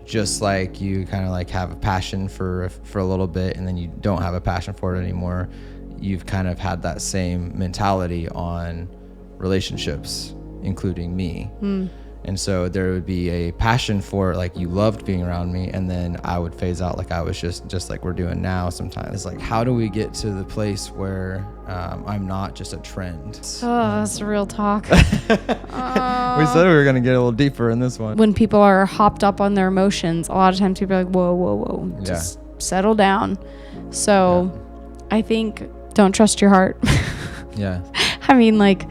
just like you kind of like have a passion for a little bit and then you don't have a passion for it anymore, you've kind of had that same mentality on relationships, including me. And so there would be a passion for it, like you loved being around me, and then I would phase out like I was just like we're doing now sometimes. It's like, how do we get to the place where I'm not just a trend? Oh, that's real talk. We said we were going to get a little deeper in this one. When people are hopped up on their emotions, a lot of times people are like, whoa, just settle down. So I think don't trust your heart. Yeah. I mean, like,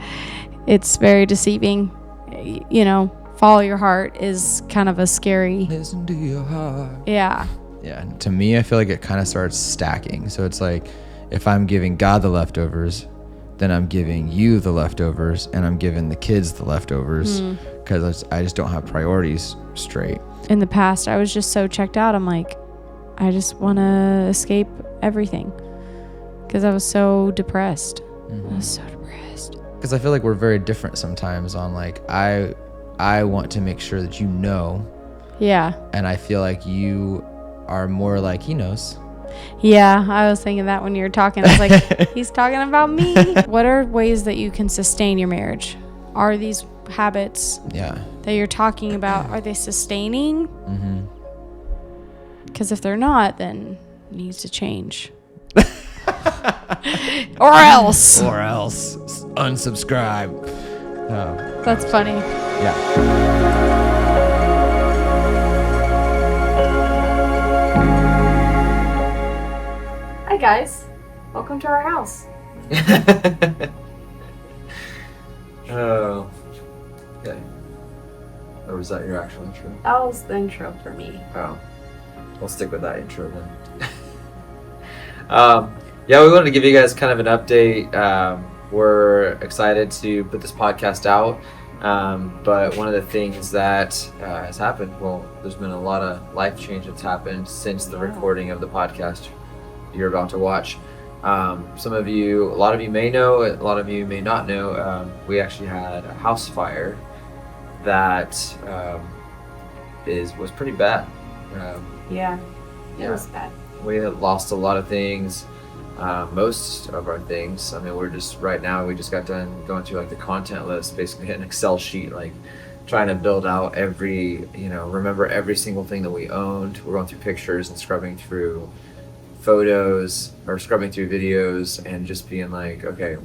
it's very deceiving, you know. Follow your heart is kind of a scary. Listen to your heart. Yeah. Yeah. To me, I feel like it kind of starts stacking. So it's like, if I'm giving God the leftovers, then I'm giving you the leftovers, and I'm giving the kids the leftovers, because I just don't have priorities straight. In the past, I was just so checked out. I'm like, I just want to escape everything, because I was so depressed. I was so depressed. Because I feel like we're very different sometimes on like, I want to make sure that you know. Yeah. And I feel like you are more like, he knows. Yeah, I was thinking that when you were talking. I was like, he's talking about me. What are ways that you can sustain your marriage? Are these habits that you're talking about, are they sustaining? Because if they're not, then it needs to change. Or else unsubscribe. That's funny. Yeah. Hi guys, welcome to our house. Oh, okay. Or was that your actual intro? That was the intro for me. Oh, we'll stick with that intro then. Yeah, we wanted to give you guys kind of an update. We're excited to put this podcast out, but one of the things that has happened, well, there's been a lot of life change that's happened since the recording of the podcast you're about to watch. A lot of you may know, a lot of you may not know, we actually had a house fire that was pretty bad. It was bad. We had lost a lot of things, most of our things. I mean, we just got done going through like the content list, basically an Excel sheet, like trying to build out remember every single thing that we owned. We're going through pictures and scrubbing through photos or scrubbing through videos and just being like, okay,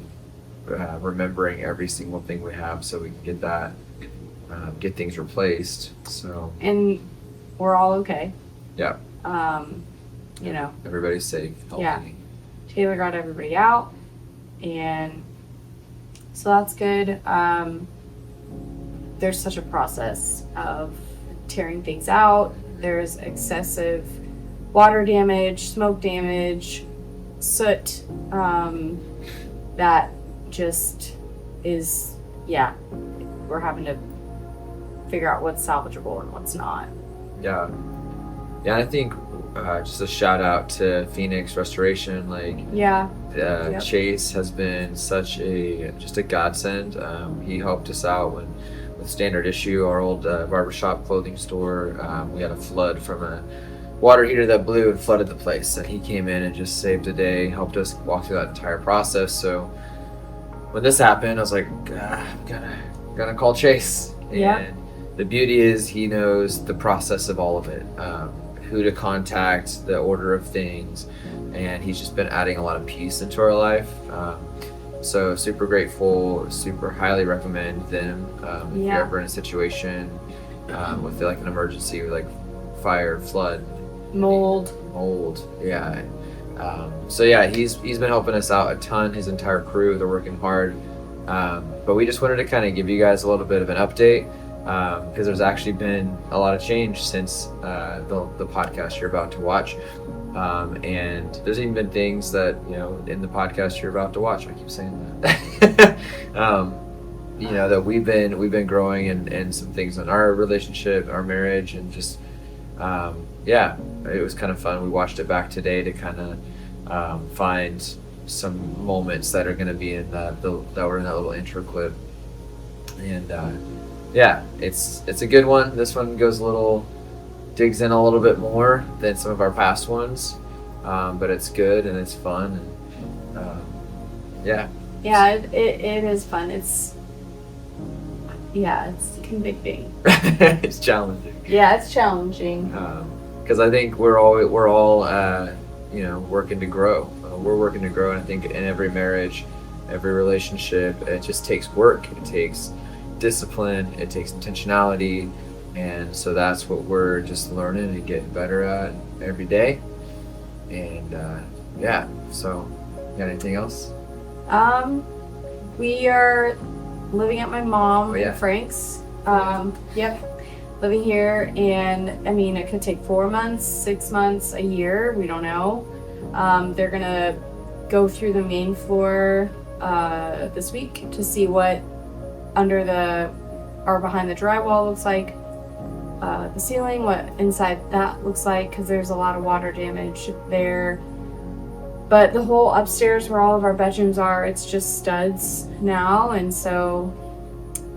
remembering every single thing we have so we can get that, get things replaced. So, And we're all okay. Yeah. Everybody's safe, healthy. Yeah. Taylor got everybody out, and so that's good. There's such a process of tearing things out. There's excessive water damage, smoke damage, soot, that just is, we're having to figure out what's salvageable and what's not. Yeah, and I think just a shout out to Phoenix Restoration. Chase has been such a godsend. He helped us out with Standard Issue, our old barbershop clothing store. We had a flood from a water heater that blew and flooded the place, and he came in and just saved the day, helped us walk through that entire process. So when this happened, I was like, I'm gonna call Chase. And the beauty is he knows the process of all of it, who to contact, the order of things, and he's just been adding a lot of peace into our life. So super grateful, super highly recommend them. If you're ever in a situation with like an emergency, like fire, flood, mold. Yeah. He's been helping us out a ton. His entire crew, they're working hard. But we just wanted to kind of give you guys a little bit of an update, because there's actually been a lot of change since the podcast you're about to watch. And there's even been things that, in the podcast you're about to watch, I keep saying that, that we've been growing and some things in our relationship, our marriage, and just, it was kind of fun. We watched it back today to kind of find some moments that are going to be in that were in that little intro clip. And it's a good one. This one goes a little digs in a little bit more than some of our past ones, but it's good and it's fun, and yeah. Yeah, it is fun. It's convicting. It's challenging. Yeah, it's challenging. Because I think we're all working to grow. We're working to grow, and I think in every marriage, every relationship, it just takes work. It takes discipline. It takes intentionality, and so that's what we're just learning and getting better at every day. And so you got anything else? We are living at my mom and Frank's. Living here, and I mean, it could take 4 months, 6 months, a year. We don't know. They're gonna go through the main floor this week to see what under or behind the drywall looks like. The ceiling, what inside that looks like, because there's a lot of water damage there. But the whole upstairs where all of our bedrooms are, it's just studs now, and so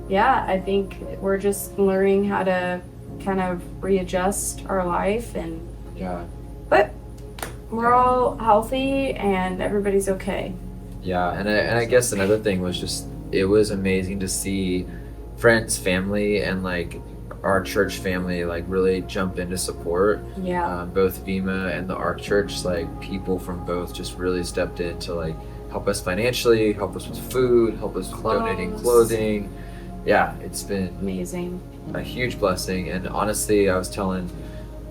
yeah, I think we're just learning how to kind of readjust our life, and but we're all healthy and everybody's okay. Yeah, and I guess another thing was just, it was amazing to see friends, family, and like our church family like really jump into support. Yeah. Both Vima and the Ark Church, like people from both just really stepped in to like help us financially, help us with food, help us with donating clothing. Yeah, it's been amazing, a huge blessing. And honestly, I was telling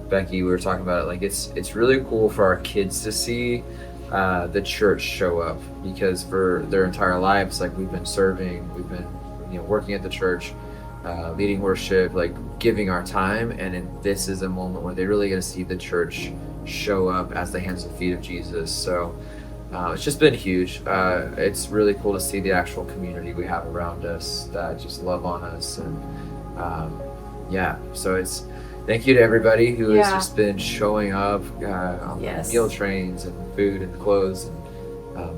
Becky, we were talking about it, like it's really cool for our kids to see the church show up, because for their entire lives, like we've been serving, we've been working at the church, leading worship, like giving our time, and this is a moment where they really get to see the church show up as the hands and feet of Jesus. So it's just been huge. It's really cool to see the actual community we have around us that just love on us, and so it's thank you to everybody who has just been showing up on meal trains and food and clothes and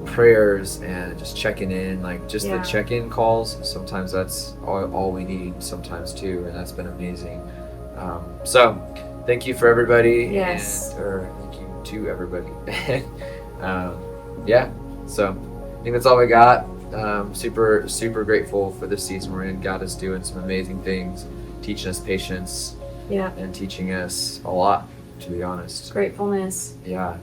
prayers and just checking in, like just the check-in calls. Sometimes that's all we need sometimes too, and that's been amazing. So thank you for everybody, or thank you to everybody. So I think that's all we got. Super, super grateful for this season we're in. God is doing some amazing things, teaching us patience, and teaching us a lot, to be honest. Gratefulness. Yeah.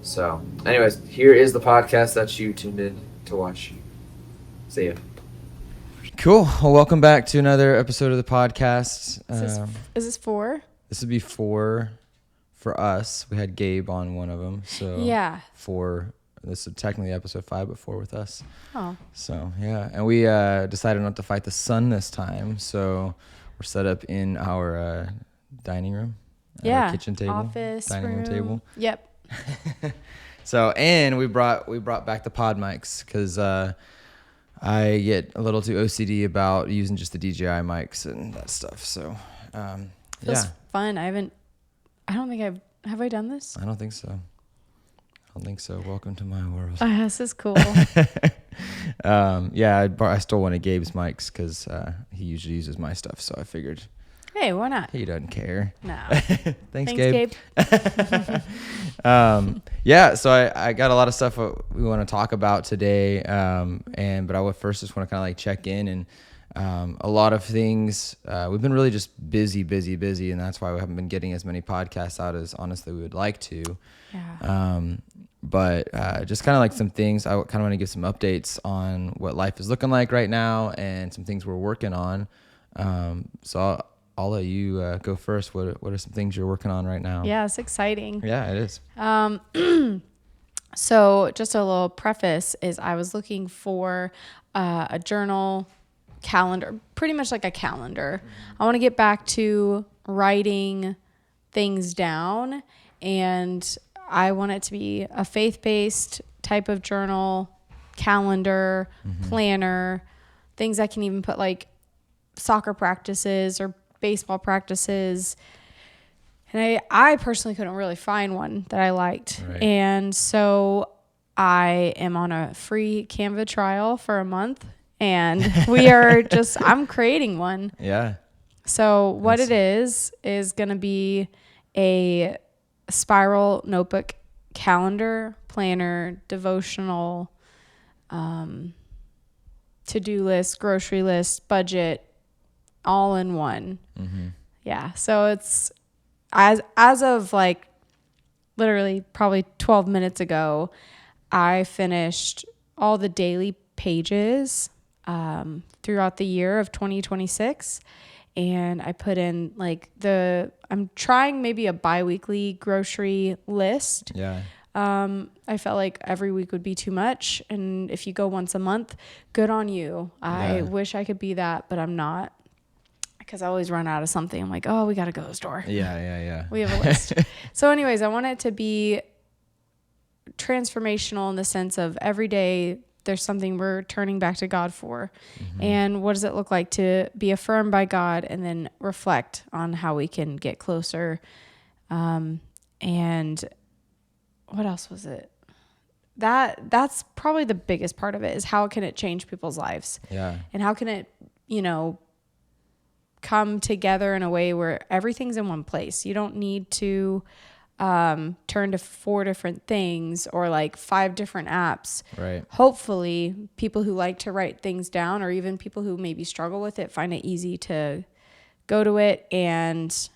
So, anyways, here is the podcast that you tuned in to watch. See ya. Cool. Well, welcome back to another episode of the podcast. Is this 4? This would be 4 for us. We had Gabe on one of them, so 4. This is technically episode 5, but 4 with us. Oh. So and we decided not to fight the sun this time, so we're set up in our dining room, our kitchen table, office, dining room table. Yep. So, and we brought back the pod mics, because I get a little too OCD about using just the DJI mics and that stuff. So Feels fun. I don't think have I done this? I don't think so. Welcome to my world. This is cool. I stole one of Gabe's mics because he usually uses my stuff, so I figured, hey, why not? He doesn't care. No. Thanks, Gabe. So I got a lot of stuff we want to talk about today, but I would first just want to kind of like check in, and a lot of things, we've been really just busy, and that's why we haven't been getting as many podcasts out as honestly we would like to. But just kind of like some things, I kind of want to give some updates on what life is looking like right now and some things we're working on. So I'll let you go first. What are some things you're working on right now? Yeah, it's exciting. Yeah, it is. So just a little preface is I was looking for a journal calendar, pretty much like a calendar. I want to get back to writing things down, and I want it to be a faith-based type of journal, calendar, planner, things I can even put like soccer practices or baseball practices. And I personally couldn't really find one that I liked. Right. And so I am on a free Canva trial for a month, and we are I'm creating one. Yeah. So what it is going to be a spiral notebook, calendar, planner, devotional, to-do list, grocery list, budget, all in one. Mm-hmm. Yeah. So it's as of like literally probably 12 minutes ago, I finished all the daily pages throughout the year of 2026. And I put in like I'm trying maybe a bi-weekly grocery list. Yeah. I felt like every week would be too much. And if you go once a month, good on you. I wish I could be that, but I'm not. Because I always run out of something. I'm like, oh, we got to go to the store. Yeah. We have a list. So anyways, I want it to be transformational in the sense of every day there's something we're turning back to God for. Mm-hmm. And what does it look like to be affirmed by God and then reflect on how we can get closer? And what else was it? That's probably the biggest part of it is how can it change people's lives? Yeah. And how can it, come together in a way where everything's in one place. You don't need to turn to 4 different things or like 5 different apps. Right. Hopefully people who like to write things down or even people who maybe struggle with it find it easy to go to it and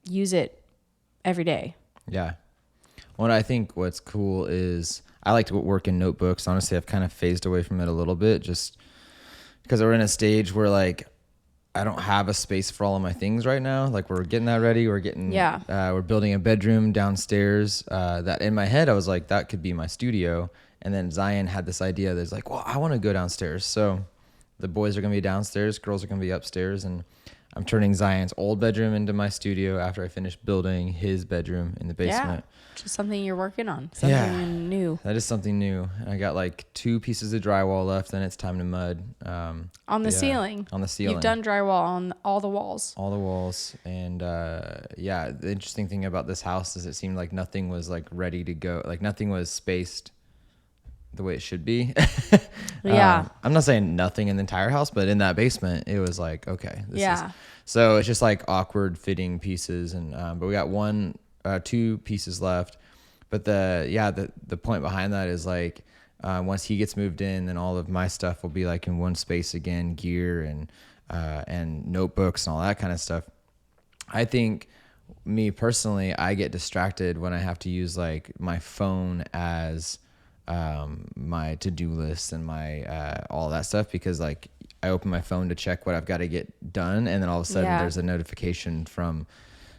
use it every day. Yeah. Well, I think what's cool is I like to work in notebooks. Honestly, I've kind of phased away from it a little bit just because we're in a stage where like I don't have a space for all of my things right now. Like we're getting that ready. We're building a bedroom downstairs that in my head, I was like, that could be my studio. And then Zion had this idea that's like, well, I want to go downstairs. So the boys are going to be downstairs. Girls are going to be upstairs. And I'm turning Zion's old bedroom into my studio after I finish building his bedroom in the basement. Yeah, just something you're working on. Something new. That is something new. I got like 2 pieces of drywall left, then it's time to mud. On the ceiling. On the ceiling. You've done drywall on all the walls. All the walls. And the interesting thing about this house is it seemed like nothing was like ready to go. Like nothing was spaced the way it should be. Yeah. I'm not saying nothing in the entire house, but in that basement, it was like, okay. So it's just like awkward fitting pieces. And, but we got 2 pieces left. But the point behind that is like, once he gets moved in, then all of my stuff will be like in one space again, gear and notebooks and all that kind of stuff. I think me personally, I get distracted when I have to use like my phone as my to-do list and my all that stuff because like I open my phone to check what I've got to get done and then all of a sudden there's a notification from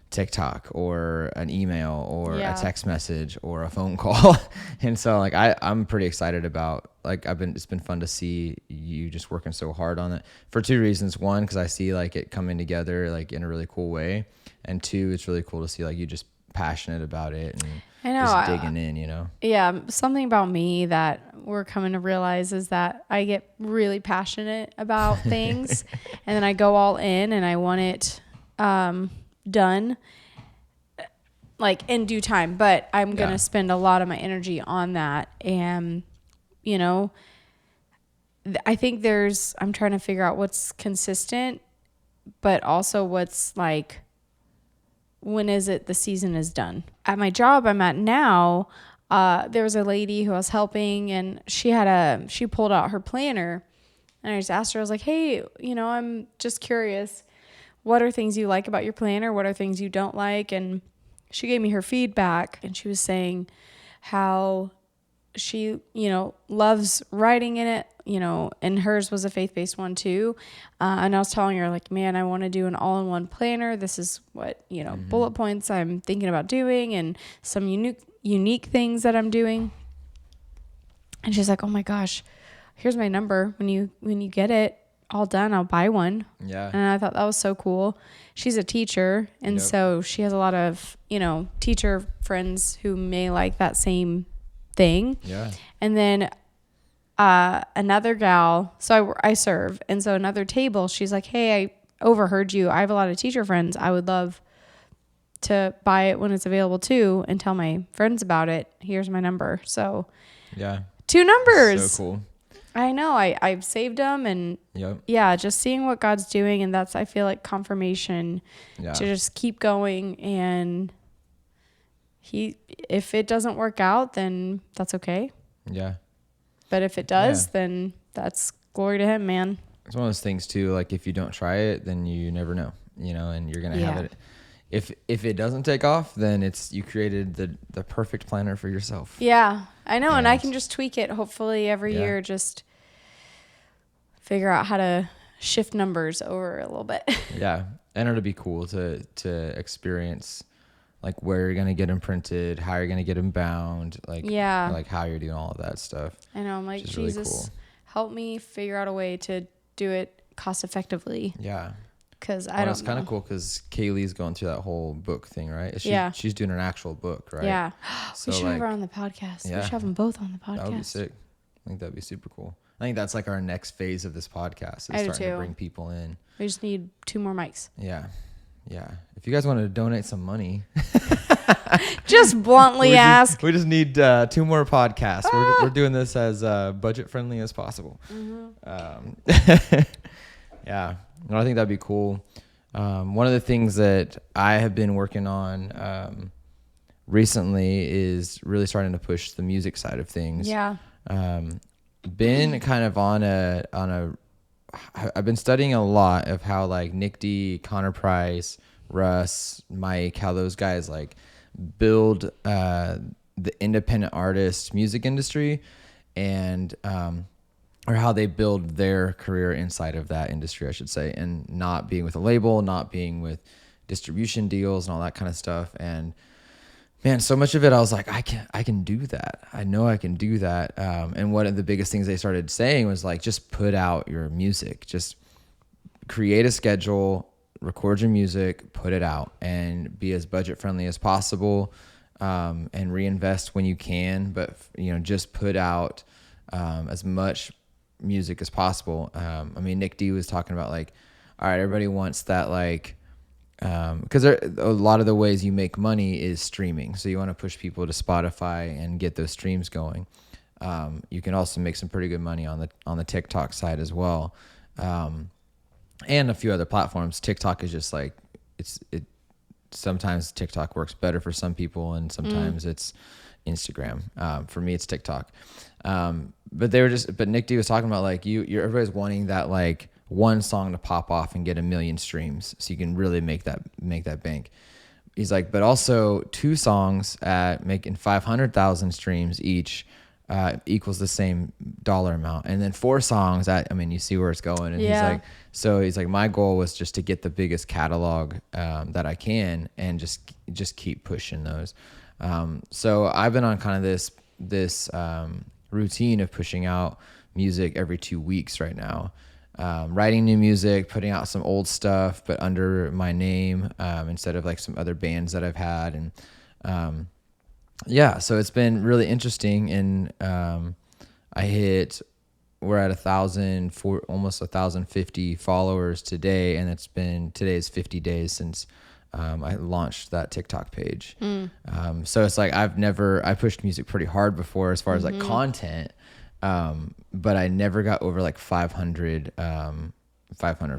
TikTok or an email or a text message or a phone call. And so like I'm pretty excited about like it's been fun to see you just working so hard on it for 2 reasons. 1, because I see like it coming together like in a really cool way, and 2, it's really cool to see like you just passionate about it and just digging in, Yeah, something about me that we're coming to realize is that I get really passionate about things and then I go all in and I want it done like in due time, but I'm going to spend a lot of my energy on that. And, I think I'm trying to figure out what's consistent, but also what's like, when is it the season is done? At my job I'm at now, there was a lady who I was helping and she pulled out her planner and I just asked her, I was like, hey, I'm just curious. What are things you like about your planner? What are things you don't like? And she gave me her feedback and she was saying how she, loves writing in it, and hers was a faith-based one too. And I was telling her like, man, I want to do an all-in-one planner. This is what, bullet points I'm thinking about doing and some unique things that I'm doing. And she's like, oh my gosh, here's my number. When you get it all done, I'll buy one. Yeah. And I thought that was so cool. She's a teacher. And so she has a lot of, teacher friends who may like that same thing. Yeah. And then another gal, so I serve. And so another table, she's like, hey, I overheard you. I have a lot of teacher friends. I would love to buy it when it's available too and tell my friends about it. Here's my number. So 2 numbers. So cool. I know. I've saved them, and yeah, just seeing what God's doing, and that's, I feel like, confirmation to just keep going. And if it doesn't work out, then that's okay. Yeah. But if it does, then that's glory to him, man. It's one of those things too, like if you don't try it, then you never know, and you're going to have it. If it doesn't take off, then you created the perfect planner for yourself. Yeah, I know. And I can just tweak it, hopefully every year, just figure out how to shift numbers over a little bit. Yeah. And it'll be cool to experience like where you're going to get them printed, how you're going to get them bound, like how you're doing all of that stuff. I know. I'm like, Jesus, really cool. Help me figure out a way to do it cost effectively. Yeah. Because I don't know. It's kind of cool because Kaylee's going through that whole book thing, right? She's doing an actual book, right? Yeah. So we should have her on the podcast. Yeah. We should have them both on the podcast. That would be sick. I think that'd be super cool. I think that's like our next phase of this podcast is starting to bring people in. We just need 2 more mics. Yeah. Yeah. If you guys want to donate some money. Just bluntly ask. We just need 2 more podcasts. We're doing this as budget friendly as possible. Mm-hmm. Yeah. No, I think that'd be cool. One of the things that I have been working on recently is really starting to push the music side of things. Yeah. Been kind of I've been studying a lot of how like Nick D, Connor Price, Russ, Mike, how those guys like build the independent artist music industry, and or how they build their career inside of that industry, I should say, and not being with a label, not being with distribution deals and all that kind of stuff. And man, so much of it, I was like, I can do that. I know I can do that. And one of the biggest things they started saying was like, just put out your music, just create a schedule, record your music, put it out, and be as budget friendly as possible, and reinvest when you can. But just put out as much music as possible. I mean, Nick D was talking about like, all right, everybody wants that like, because a lot of the ways you make money is streaming. So you want to push people to Spotify and get those streams going. You can also make some pretty good money on the TikTok side as well, and a few other platforms. TikTok is just like it. Sometimes TikTok works better for some people, and sometimes it's Instagram. For me, it's TikTok. But Nick D was talking about like everybody's wanting that like one song to pop off and get 1 million streams so you can really make that bank. He's like, but also 2 songs at making 500,000 streams each equals the same dollar amount, and then 4 songs you see where it's going. And he's like, my goal was just to get the biggest catalog that I can, and just keep pushing those. So I've been on kind of this routine of pushing out music every 2 weeks right now. Writing new music, putting out some old stuff, but under my name, instead of like some other bands that I've had. And, so it's been really interesting. And, we're at 1,000, almost 1,050 followers today. And today is 50 days since, I launched that TikTok page. So it's like, I pushed music pretty hard before as far as like content. But I never got over like 500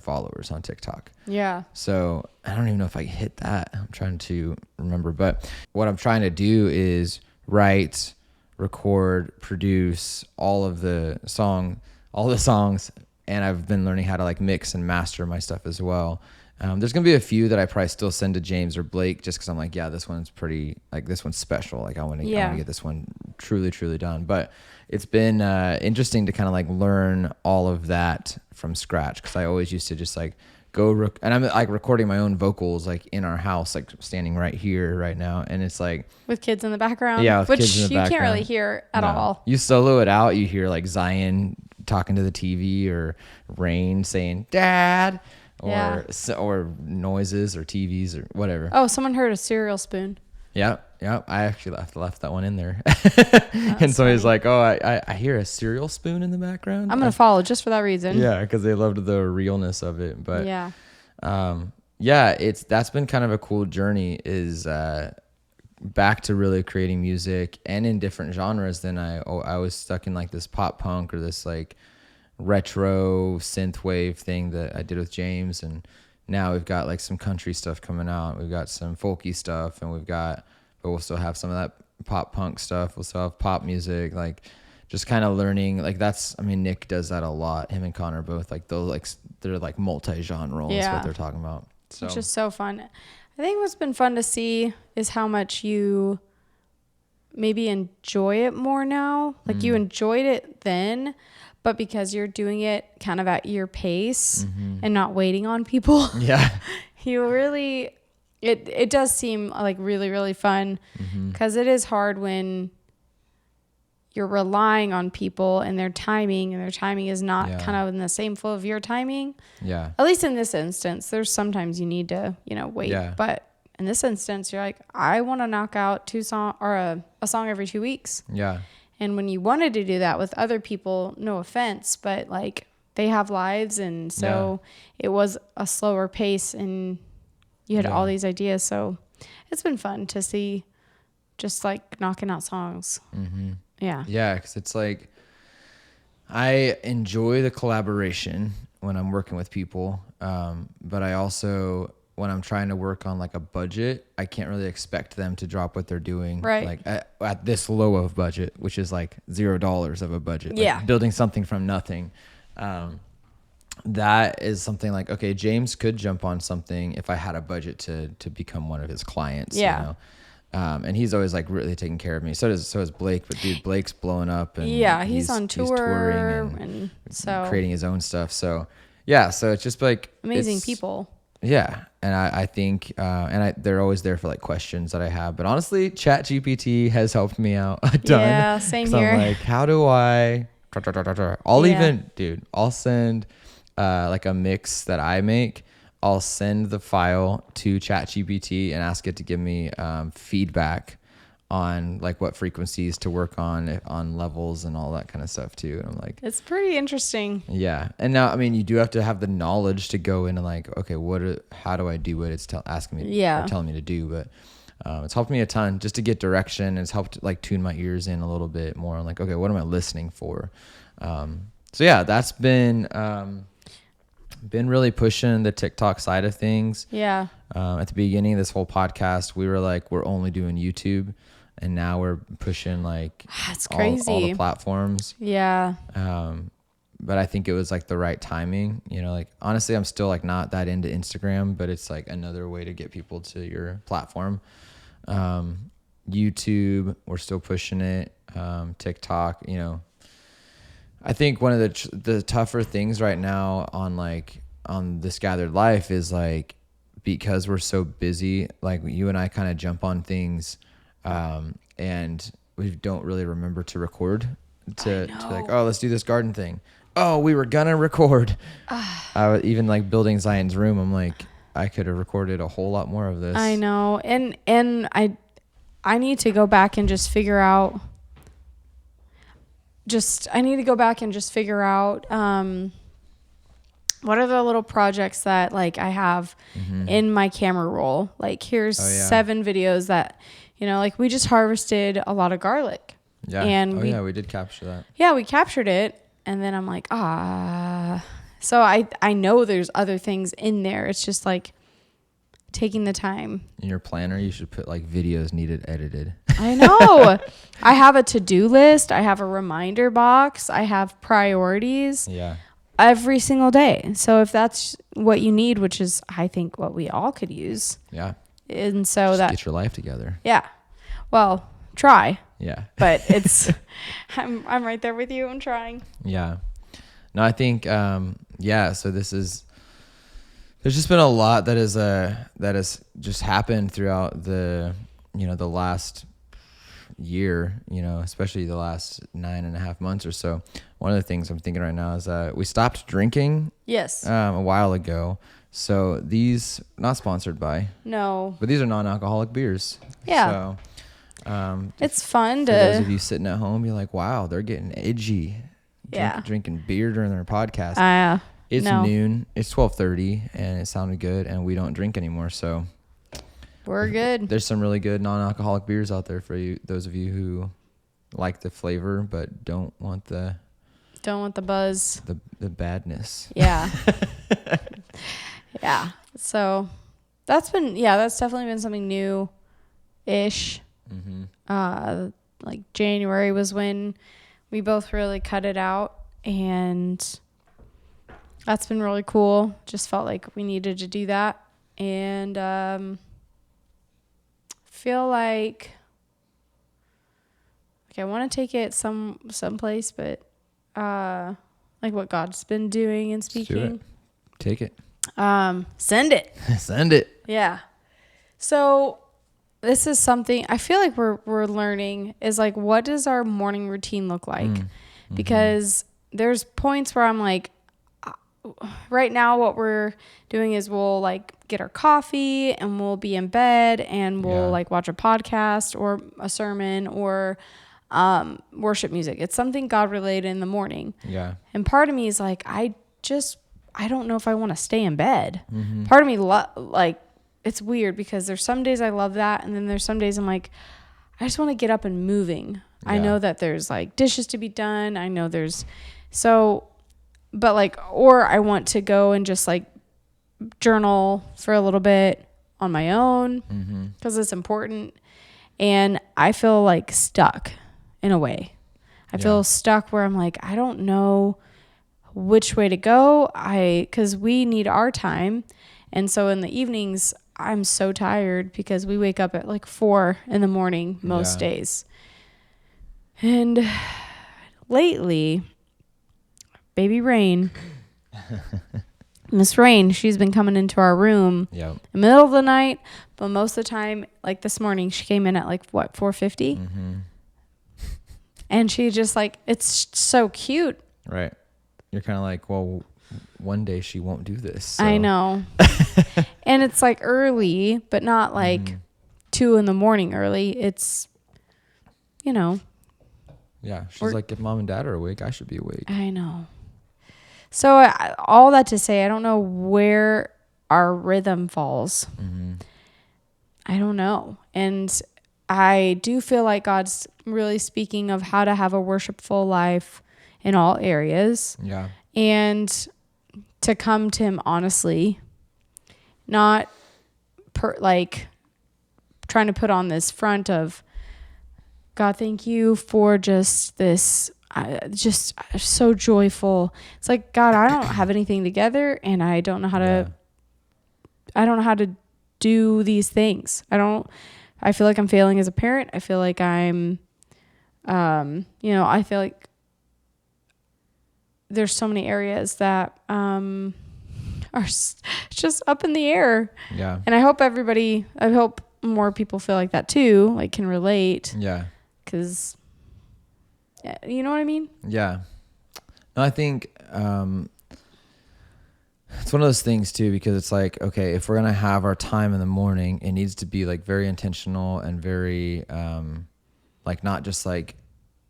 followers on TikTok. Yeah. So I don't even know if I hit that. I'm trying to remember, but what I'm trying to do is write, record, produce all the songs. And I've been learning how to like mix and master my stuff as well. There's going to be a few that I probably still send to James or Blake just because I'm like, yeah, this one's pretty, like this one's special. Like I want to get this one truly, truly done. But it's been interesting to kind of like learn all of that from scratch, because I always used to just like and I'm like recording my own vocals like in our house, like standing right here right now. And it's like with kids in the background, which kids in the background. Can't really hear at all. You solo it out. You hear like Zion talking to the TV or Rain saying, "Dad." Or noises or TVs or whatever. Oh, someone heard a cereal spoon. Yeah. I actually left that one in there. And so he's like, "Oh, I hear a cereal spoon in the background." I'm gonna follow just for that reason. Yeah, because they loved the realness of it. But that's been kind of a cool journey. Is back to really creating music and in different genres, then I was stuck in like this pop punk or this like retro synthwave thing that I did with James. And now we've got like some country stuff coming out. We've got some folky stuff, and but we'll still have some of that pop punk stuff. We'll still have pop music, like just kind of learning. Like Nick does that a lot. Him and Connor both like those, like they're like multi-genre is what they're talking about. So it's just so fun. I think what's been fun to see is how much you maybe enjoy it more now. Like you enjoyed it then, but because you're doing it kind of at your pace and not waiting on people. Yeah. You really, it does seem like really, really fun, because it is hard when you're relying on people and their timing is not kind of in the same flow of your timing. Yeah. At least in this instance, there's sometimes you need to, wait. Yeah. But in this instance, you're like, I want to knock out a song every 2 weeks. Yeah. And when you wanted to do that with other people, no offense, but like they have lives. And so it was a slower pace and you had all these ideas. So it's been fun to see just like knocking out songs. Yeah. Yeah. Cause it's like, I enjoy the collaboration when I'm working with people. But I also, when I'm trying to work on like a budget, I can't really expect them to drop what they're doing. Right. Like at this low of budget, which is like $0 of a budget. Yeah. Like building something from nothing. That is something like, okay, James could jump on something if I had a budget to become one of his clients. Yeah. And he's always like really taking care of me. So is Blake, but dude, Blake's blowing up and he's on tour, he's touring and so creating his own stuff. So yeah, so it's just like amazing people. Yeah. And I think, they're always there for like questions that I have, but honestly, ChatGPT has helped me out a ton. Yeah, same here. I'm like, how do I, I'll send, like a mix that I make. I'll send the file to ChatGPT and ask it to give me feedback on like what frequencies to work on levels and all that kind of stuff too. And I'm like, it's pretty interesting. Yeah. And now, I mean, you do have to have the knowledge to go in and like, okay, how do I do what it's asking me or telling me to do? But it's helped me a ton just to get direction. It's helped like tune my ears in a little bit more. I'm like, okay, what am I listening for? So yeah, that's been really pushing the TikTok side of things. Yeah. At the beginning of this whole podcast, we were like, we're only doing YouTube, and now we're pushing like that's crazy. all the platforms. Yeah. But I think it was like the right timing, like honestly, I'm still like not that into Instagram, but it's like another way to get people to your platform. YouTube, we're still pushing it. TikTok, I think one of the tougher things right now on this gathered life is like, because we're so busy, like you and I kind of jump on things, and we don't really remember to record to like, oh, let's do this garden thing. Oh, we were gonna record. I was even like building Zion's room. I'm like, I could have recorded a whole lot more of this. I know. And I need to go back and just figure out what are the little projects that like I have in my camera roll. Like here's 7 videos that, like we just harvested a lot of garlic. Yeah. And we did capture that. Yeah, we captured it. And then I'm like, so I know there's other things in there. It's just like taking the time. In your planner, you should put like videos needed edited. I know. I have a to-do list. I have a reminder box. I have priorities. Yeah. Every single day. So if that's what you need, which is I think what we all could use. Yeah. And so just get your life together. Yeah. Well, try. Yeah. But it's I'm right there with you. I'm trying. Yeah. No, I think so there's just been a lot that has just happened throughout the last year, especially the last 9.5 months or so. One of the things I'm thinking right now is we stopped drinking. Yes. A while ago. So these, not sponsored by. No. But these are non-alcoholic beers. Yeah. So it's fun for those of you sitting at home, you're like, wow, they're getting edgy. Drinking beer during their podcast. It's noon. It's 12:30, and it sounded good, and we don't drink anymore. So We're good. There's some really good non-alcoholic beers out there for you, those of you who like the flavor but don't want the buzz, the badness. Yeah. Yeah. So that's definitely been something new ish. Like January was when we both really cut it out, and that's been really cool. Just felt like we needed to do that. And feel like I want to take it someplace, but like what God's been doing and speaking. Let's do it. Take it. Send it. Send it. Yeah. So this is something I feel like we're learning is like, what does our morning routine look like? Because there's points where I'm like, right now what we're doing is we'll like get our coffee and we'll be in bed and we'll like watch a podcast or a sermon or worship music. It's something God related in the morning. Yeah. And part of me is like, I don't know if I want to stay in bed. Part of me like, it's weird because there's some days I love that. And then there's some days I'm like, I just want to get up and moving. Yeah. I know that there's like dishes to be done. I know but like, or I want to go and just like journal for a little bit on my own because it's important. And I feel like stuck in a way. I feel stuck where I'm like, I don't know which way to go. Because we need our time. And so in the evenings, I'm so tired because we wake up at like 4 a.m. most days. And lately, baby Rain, Miss Rain, she's been coming into our room in the middle of the night, but most of the time, like this morning, she came in at like 4:50, and she just like, it's so cute. Right. You're kind of like, well, one day she won't do this. So. I know. And it's like early, but not like 2 a.m. early. It's, Yeah. She's like, if mom and dad are awake, I should be awake. I know. So all that to say, I don't know where our rhythm falls. I don't know. And I do feel like God's really speaking of how to have a worshipful life in all areas. Yeah. And to come to him honestly, not like trying to put on this front of, God, thank you for just this, just so joyful. It's like, God, I don't have anything together and I don't know how to do these things. I feel like I'm failing as a parent. I feel like I'm, I feel like there's so many areas that are just up in the air. Yeah. And I hope more people feel like that too, like can relate. Yeah. Because, you know what I mean? Yeah. No, I think it's one of those things too, because it's like, okay, if we're going to have our time in the morning, it needs to be like very intentional and very like not just like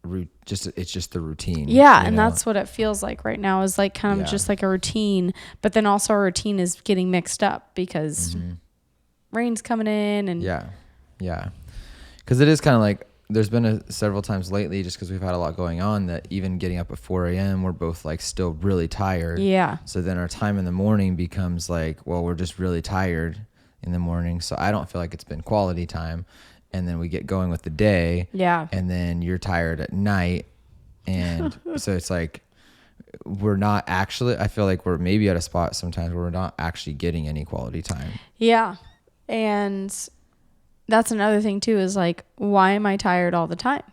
it's just the routine. Yeah, and that's what it feels like right now is like kind of just like a routine, but then also our routine is getting mixed up because rain's coming in and yeah. Because it is kind of like there's been several times lately, just because we've had a lot going on, that even getting up at 4 a.m. we're both like still really tired. Yeah. So then our time in the morning becomes like, well, we're just really tired in the morning. So I don't feel like it's been quality time. And then we get going with the day. Yeah. And then you're tired at night. And so it's like, I feel like we're maybe at a spot sometimes where we're not actually getting any quality time. Yeah. And that's another thing too, is like, why am I tired all the time?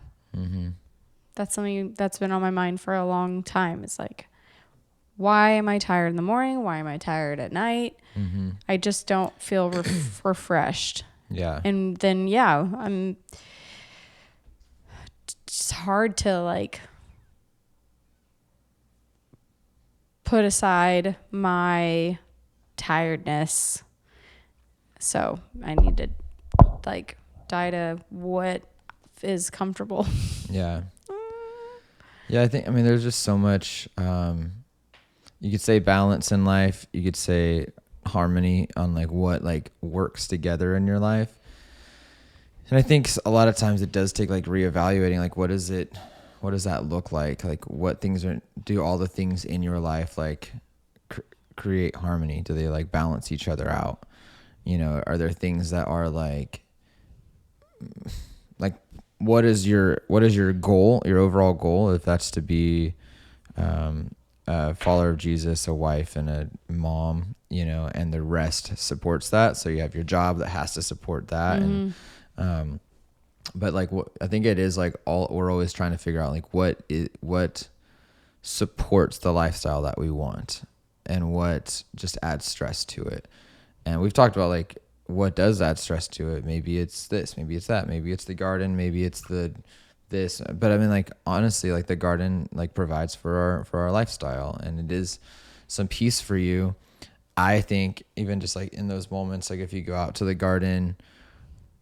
That's something that's been on my mind for a long time. It's like, why am I tired in the morning? Why am I tired at night? I just don't feel refreshed. Yeah. And then, it's hard to like put aside my tiredness. So I need to like die to what is comfortable. Yeah. Yeah. I mean, there's just so much, you could say balance in life. You could say harmony, on like what like works together in your life. And I think a lot of times it does take like reevaluating, like what does that look like? Like what things do all the things in your life like create harmony? Do they like balance each other out? You know, are there things that are like what is your goal, your overall goal? If that's to be a follower of Jesus, a wife and a mom, you know, and the rest supports that. So you have your job that has to support that. Mm-hmm. And but like what I think it is like we're always trying to figure out like what supports the lifestyle that we want and what just adds stress to it. And we've talked about like what does add stress to it. Maybe it's this, maybe it's that, maybe it's the garden, maybe it's this. But I mean, like honestly, like the garden like provides for our lifestyle, and it is some peace for you. I think even just like in those moments, like if you go out to the garden,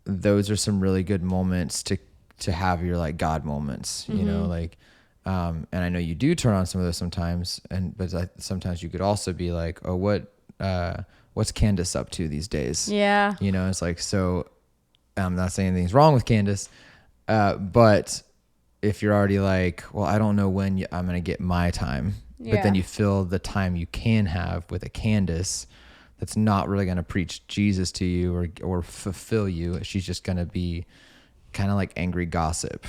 those are some really good moments to have your like God moments, you know, like, and I know you do turn on some of those sometimes, but sometimes you could also be like, oh, what's Candace up to these days? Yeah. You know, it's like, so I'm not saying anything's wrong with Candace, but if you're already like, well, I don't know when I'm going to get my time, but then you fill the time you can have with a Candace that's not really going to preach Jesus to you or fulfill you. She's just going to be kind of like angry gossip.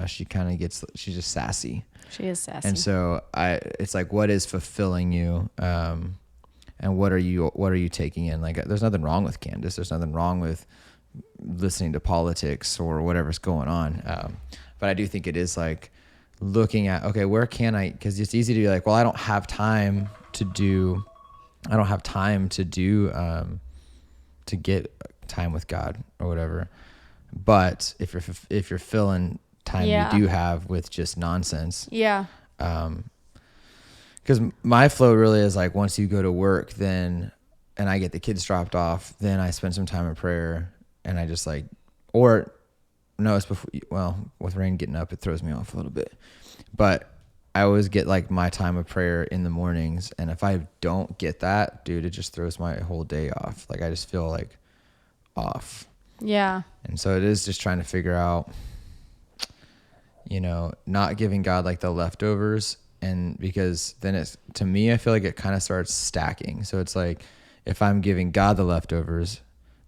She's just sassy. She is sassy. And so it's like, what is fulfilling you? And what are you taking in? Like, there's nothing wrong with Candace. There's nothing wrong with listening to politics or whatever's going on. But I do think it is like looking at, okay, where can I, cause it's easy to be like, well, I don't have time to get time with God or whatever. But if you're filling time you do have with just nonsense. Yeah. Because my flow really is like once you go to work, and I get the kids dropped off, then I spend some time in prayer, and I just like, or no, it's before. Well, with Rain getting up, it throws me off a little bit, but I always get like my time of prayer in the mornings, and if I don't get that, dude, it just throws my whole day off. Like I just feel like off. Yeah. And so it is just trying to figure out, you know, not giving God like the leftovers. And because then to me, I feel like it kind of starts stacking. So it's like, if I'm giving God the leftovers,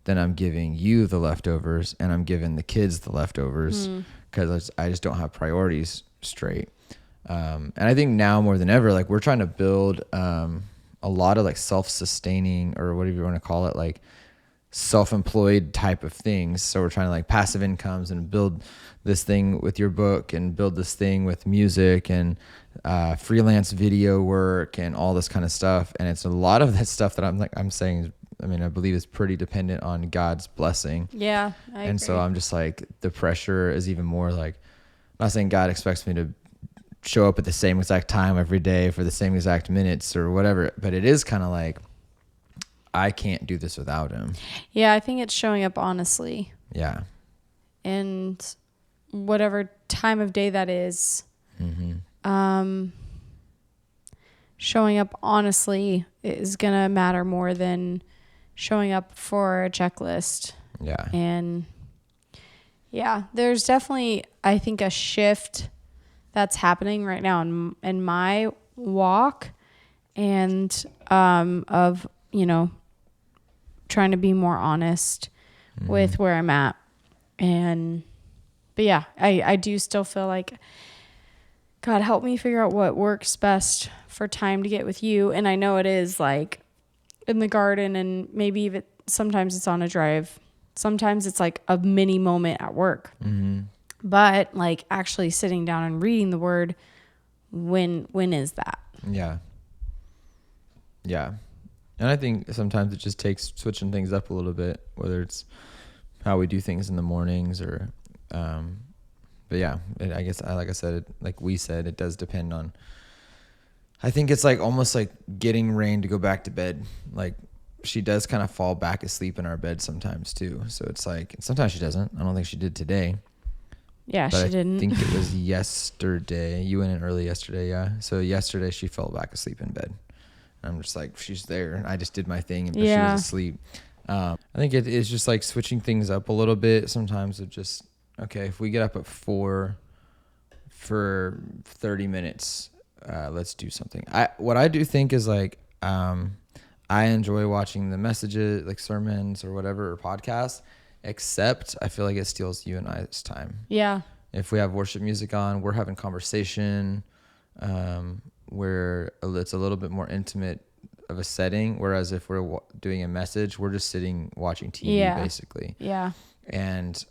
then I'm giving you the leftovers, and I'm giving the kids the leftovers because I just don't have priorities straight. And I think now more than ever, like we're trying to build a lot of like self-sustaining, or whatever you want to call it, like self-employed type of things. So we're trying to like passive incomes and build this thing with your book and build this thing with music and freelance video work and all this kind of stuff. And it's a lot of that stuff that I'm saying, I believe is pretty dependent on God's blessing. Yeah. I agree. So I'm just like, the pressure is even more like, I'm not saying God expects me to show up at the same exact time every day for the same exact minutes or whatever, but it is kind of like, I can't do this without him. Yeah, I think it's showing up honestly. Yeah. And whatever time of day that is, showing up honestly is going to matter more than showing up for a checklist. Yeah. And yeah, there's definitely, I think, a shift that's happening right now in my walk, and of, you know, trying to be more honest with where I'm at. But yeah, I do still feel like, God, help me figure out what works best for time to get with you. And I know it is like in the garden, and maybe even sometimes it's on a drive. Sometimes it's like a mini moment at work. But like actually sitting down and reading the word, when is that? Yeah. Yeah. And I think sometimes it just takes switching things up a little bit, whether it's how we do things in the mornings or, but yeah, I guess like I said, like we said, it does depend on, I think it's like almost like getting Rain to go back to bed. Like she does kind of fall back asleep in our bed sometimes too. So it's like, sometimes she doesn't. I don't think she did today. Yeah, but she didn't. I think it was yesterday. You went in early yesterday, yeah. So yesterday she fell back asleep in bed. I'm just like, she's there. And I just did my thing, but she was asleep. I think it is just like switching things up a little bit sometimes of just, okay, if we get up at 4 for 30 minutes, let's do something. What I do think is like, I enjoy watching the messages, like sermons or whatever, or podcasts, except I feel like it steals you and I's time. Yeah. If we have worship music on, we're having conversation, where it's a little bit more intimate of a setting. Whereas if we're doing a message, we're just sitting watching TV basically. Yeah. And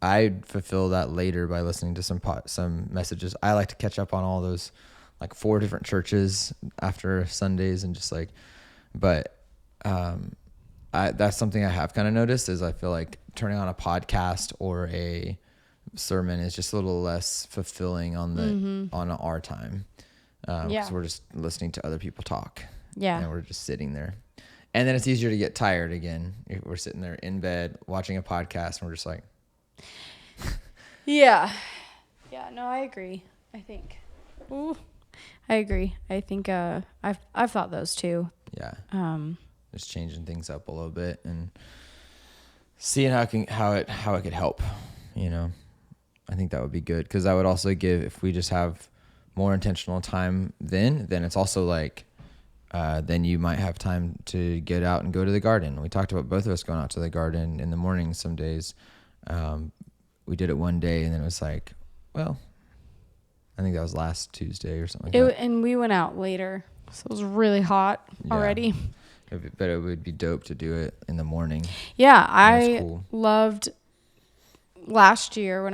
I fulfill that later by listening to some messages. I like to catch up on all those, like 4 different churches after Sundays and just like, but that's something I have kind of noticed is I feel like turning on a podcast or a sermon is just a little less fulfilling on our time. Because we're just listening to other people talk. Yeah. And we're just sitting there. And then it's easier to get tired again. If we're sitting there in bed watching a podcast and we're just like. Yeah. Yeah, no, I agree. I think. Ooh, I agree. I think I've thought those too. Yeah. Just changing things up a little bit and seeing how it could help, you know. I think that would be good because I would also give, if we just have more intentional time then it's also like then you might have time to get out and go to the garden. We talked about both of us going out to the garden in the morning some days. We did it one day and then it was like, well, I think that was last Tuesday or something like that. And we went out later, so it was really hot already. But it would be dope to do it in the morning. Yeah, I loved last year when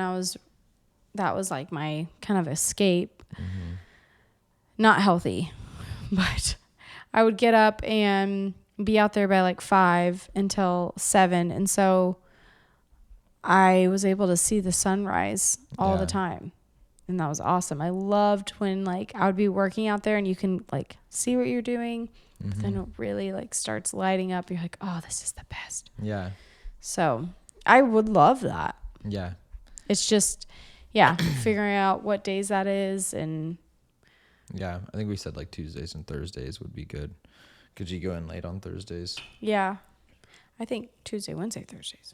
that was like my kind of escape. Mm-hmm. Not healthy, but I would get up and be out there by like 5 until 7. And so I was able to see the sunrise all the time. And that was awesome. I loved when like I would be working out there and you can like see what you're doing. Mm-hmm. But then it really like starts lighting up. You're like, oh, this is the best. Yeah. So I would love that. Yeah. It's just, figuring out what days that is. And yeah, I think we said like Tuesdays and Thursdays would be good. Could you go in late on Thursdays? Yeah. I think Tuesday, Wednesday, Thursdays.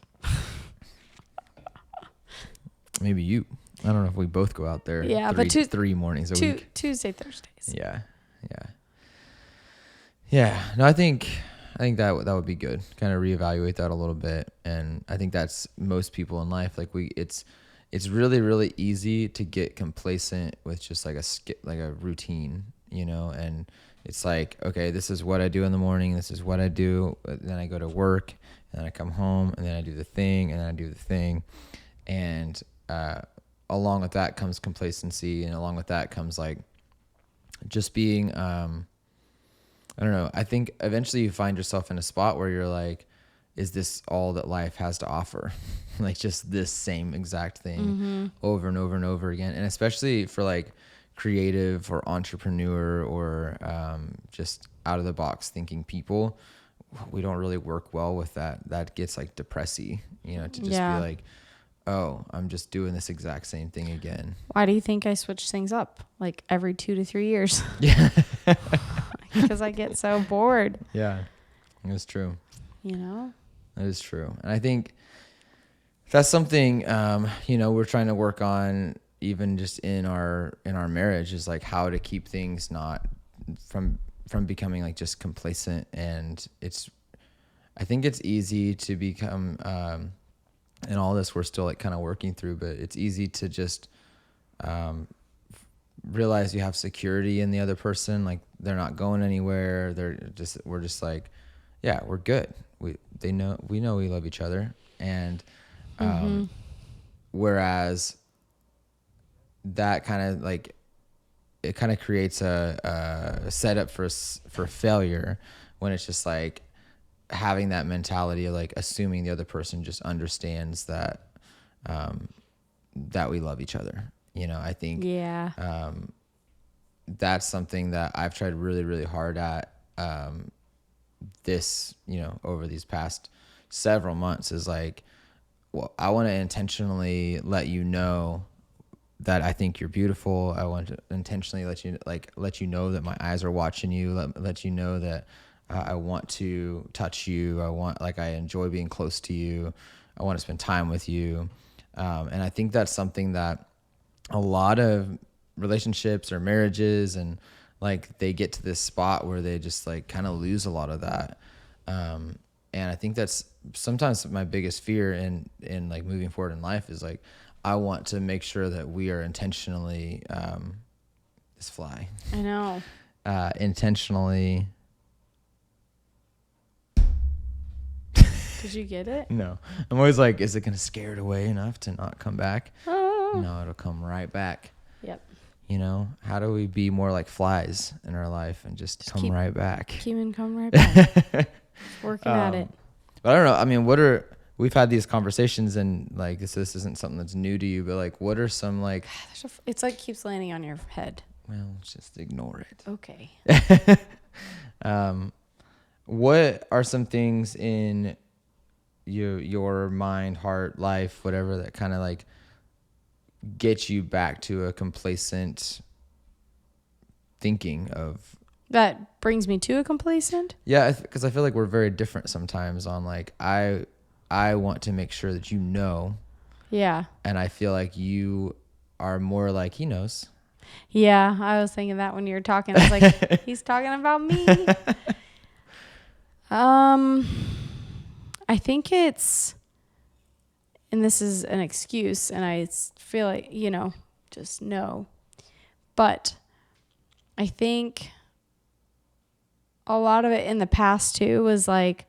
Maybe you. I don't know if we both go out there. Yeah, but 3 mornings a week. Tuesday, Thursdays. Yeah. No, I think that would be good. Kind of reevaluate that a little bit, and I think that's most people in life. Like it's really, really easy to get complacent with just like a routine, you know. And it's like, okay, this is what I do in the morning. This is what I do. Then I go to work, and then I come home, and then I do the thing, and then I do the thing, and along with that comes complacency, and along with that comes like just being, I don't know. I think eventually you find yourself in a spot where you're like, is this all that life has to offer? Like just this same exact thing over and over and over again. And especially for like creative or entrepreneur or just out of the box thinking people, we don't really work well with that. That gets like depressing, you know, to just be like, oh, I'm just doing this exact same thing again. Why do you think I switch things up like every 2 to 3 years? Yeah. Because I get so bored. Yeah, it's true. You know? That is true. And I think that's something, you know, we're trying to work on even just in our marriage is like how to keep things not from becoming like just complacent. And I think it's easy to become, and all this we're still like kind of working through, but it's easy to just realize you have security in the other person. Like they're not going anywhere. We're just like, yeah, we're good. We know we love each other. And, whereas that kind of like, it kind of creates a setup for failure when it's just like having that mentality of like assuming the other person just understands that, that we love each other. You know, I think, that's something that I've tried really, really hard at, this, you know, over these past several months is like, well, I want to intentionally let you know that I think you're beautiful. I want to intentionally let you know that my eyes are watching you. Let you know that I want to touch you. I enjoy being close to you. I want to spend time with you. And I think that's something that a lot of relationships or marriages, and like they get to this spot where they just like kind of lose a lot of that. And I think that's sometimes my biggest fear in like moving forward in life is like, I want to make sure that we are intentionally, this fly. I know. Intentionally. Did you get it? No. I'm always like, is it going to scare it away enough to not come back? No, it'll come right back. Yep. You know, how do we be more like flies in our life and just come right back? Come right back. Working at it. But I don't know. I mean, we've had these conversations, and like this isn't something that's new to you, but like, what are some like? It's like keeps landing on your head. Well, just ignore it. Okay. What are some things in your mind, heart, life, whatever, that kind of like get you back to a complacent thinking of? That brings me to a complacent? Yeah, because I feel like we're very different sometimes on like, I want to make sure that you know. Yeah. And I feel like you are more like, he knows. Yeah, I was thinking that when you were talking. I was like, he's talking about me. I think it's, and this is an excuse, and I feel like, just no. But I think a lot of it in the past too was like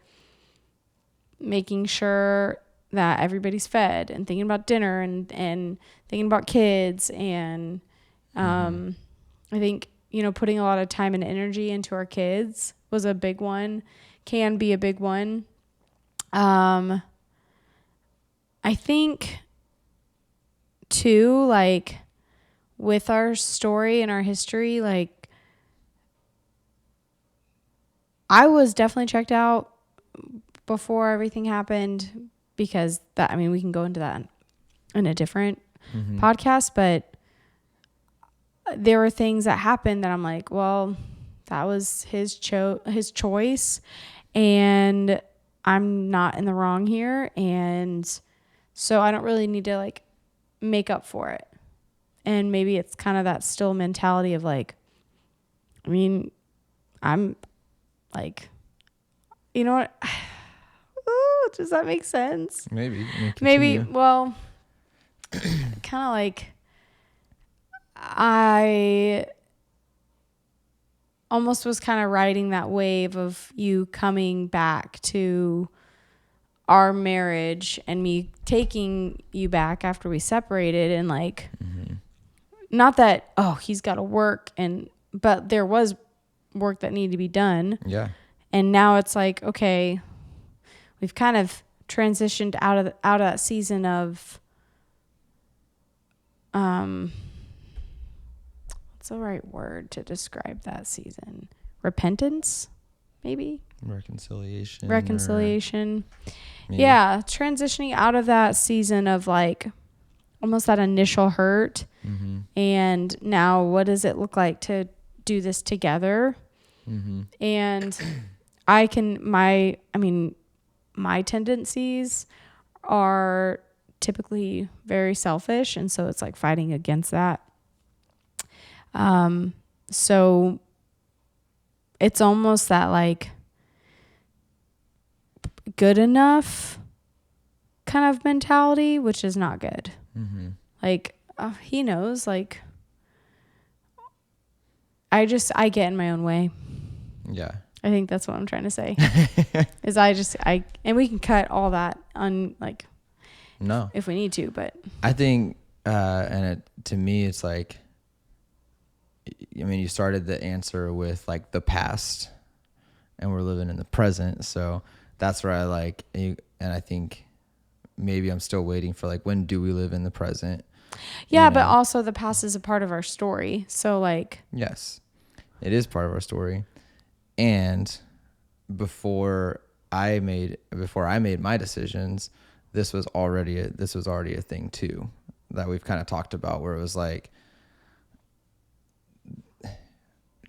making sure that everybody's fed and thinking about dinner and thinking about kids. And I think, putting a lot of time and energy into our kids was a big one, can be a big one. I think too, like with our story and our history, like I was definitely checked out before everything happened, because we can go into that in a different podcast, but there were things that happened that I'm like, well, that was his choice, and I'm not in the wrong here. And so I don't really need to like make up for it. And maybe it's kind of that still mentality of like, I'm like, you know what? Ooh, does that make sense? Maybe. Well, kind of like I almost was kind of riding that wave of you coming back to our marriage and me taking you back after we separated, and like, not that, he's got to work, but there was work that needed to be done. Yeah. And now it's like, okay, we've kind of transitioned out of that season of, what's the right word to describe that season? Repentance, maybe? Reconciliation. Yeah. Transitioning out of that season of like almost that initial hurt. And now what does it look like to do this together? And my tendencies are typically very selfish, and so it's like fighting against that. So it's almost that like good enough kind of mentality, which is not good. Like, he knows, like, I get in my own way. Yeah. I think that's what I'm trying to say. Is and we can cut all that on like, no, if we need to, but I think, to me, it's like, you started the answer with like the past, and we're living in the present. So that's where I like, and I think maybe I'm still waiting for like, when do we live in the present? Yeah, but also the past is a part of our story. So like, yes, it is part of our story. And before I made my decisions, this was already a thing too. that we've kind of talked about, where it was like,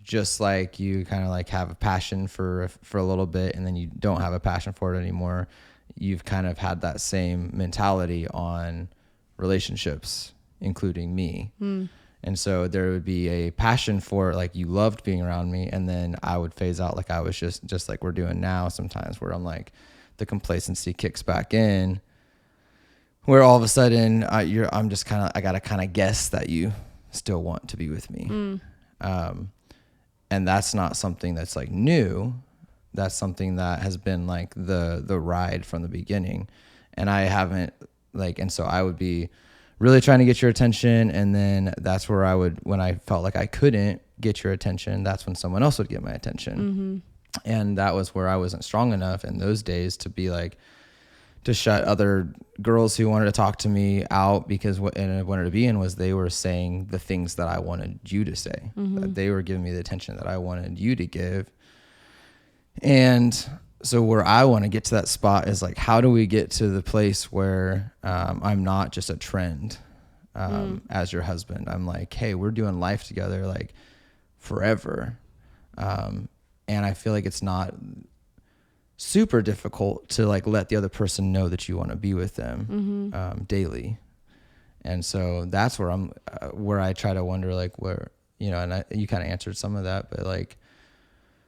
just like you kind of like have a passion for a little bit and then you don't have a passion for it anymore. You've kind of had that same mentality on relationships, including me. And so there would be a passion for it, like you loved being around me, and then I would phase out, like I was just like we're doing now sometimes, where I'm like, the complacency kicks back in, where all of a sudden I'm just kind of, I gotta kind of guess that you still want to be with me. And that's not something that's like new. That's something that has been like the ride from the beginning. And I haven't like, and so I would be really trying to get your attention. And then that's where I would, when I felt like I couldn't get your attention, that's when someone else would get my attention. And that was where I wasn't strong enough in those days to be like, to shut other girls who wanted to talk to me out, because what I wanted to be in was they were saying the things that I wanted you to say, that they were giving me the attention that I wanted you to give. And so where I want to get to that spot is like, how do we get to the place where I'm not just a trend as your husband? I'm like, hey, we're doing life together like forever. And I feel like it's not super difficult to like let the other person know that you want to be with them daily. And so that's where I'm where I try to wonder like where, you know, and you kind of answered some of that, but like,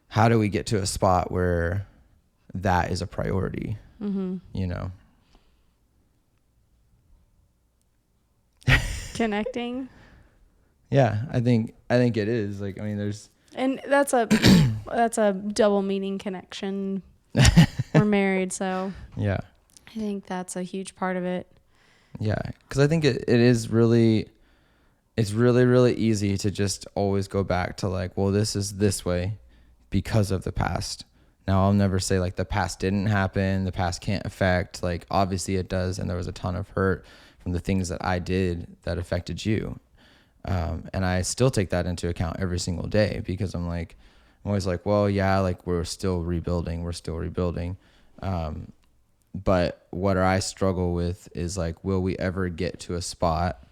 how do we get to a spot where that is a priority, you know? Connecting. Yeah, I think it is. Like, I mean, there's, and that's a double meaning connection. We're married, so yeah, I think that's a huge part of it. Yeah, because I think it is really, it's really, really easy to just always go back to like, well, this is this way because of the past. Now, I'll never say like the past didn't happen, the past can't affect, like obviously it does, and there was a ton of hurt from the things that I did that affected you. And I still take that into account every single day, because I'm always like, well, yeah, like we're still rebuilding. But what I struggle with is like, will we ever get to a spot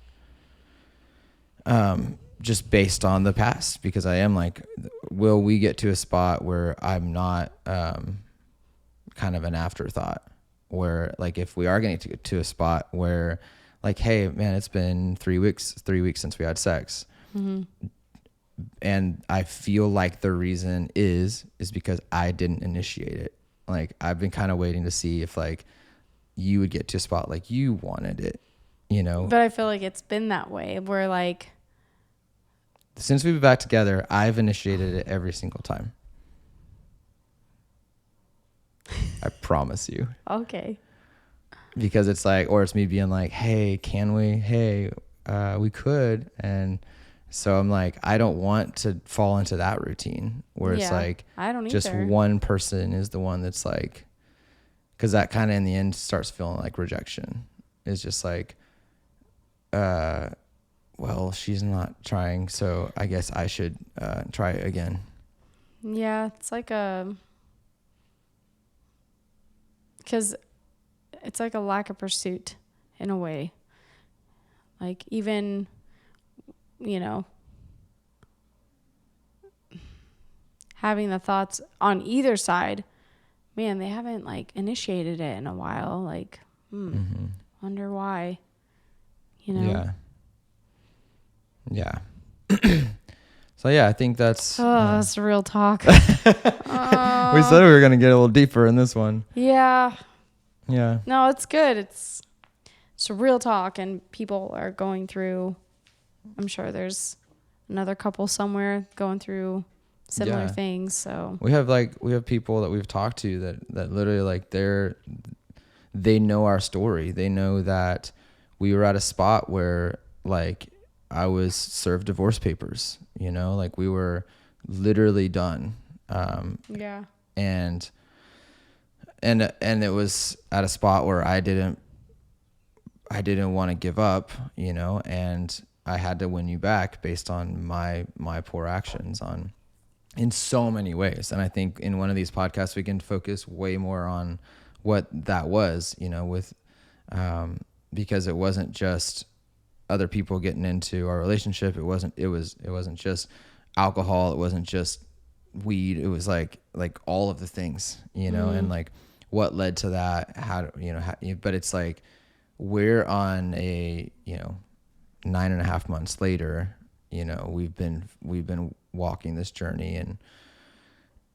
just based on the past? Because I am like, will we get to a spot where I'm not kind of an afterthought, where like if we are going to get to a spot where like, hey, man, it's been 3 weeks since we had sex. And I feel like the reason is because I didn't initiate it. Like I've been kind of waiting to see if like you would get to a spot like you wanted it, you know? But I feel like it's been that way where like, since we've been back together, I've initiated it every single time. I promise you. Okay. Because it's like, or it's me being like, hey, can we? Hey, we could. And so I'm like, I don't want to fall into that routine where it's like, I don't just either. one person is the one that's like, because that kind of in the end starts feeling like rejection. It's just like, well, she's not trying, so I guess I should try it again. Yeah, it's like because it's like a lack of pursuit in a way. Like even, you know, having the thoughts on either side, man, they haven't like initiated it in a while. Like, wonder why, you know? Yeah. Yeah. So yeah, I think that's that's real talk. We said we were going to get a little deeper in this one. Yeah. Yeah. No, it's good. It's real talk, and people are going through, I'm sure there's another couple somewhere going through similar things. So we have people that we've talked to that literally like they know our story. They know that we were at a spot where like I was served divorce papers, you know, like we were literally done. yeah. And it was at a spot where I didn't want to give up, you know, and I had to win you back based on my poor actions in so many ways. And I think in one of these podcasts, we can focus way more on what that was, you know, with, because it wasn't just other people getting into our relationship. It wasn't just alcohol. It wasn't just weed. It was like all of the things, and like what led to that, but it's like we're on a, 9.5 months later, we've been walking this journey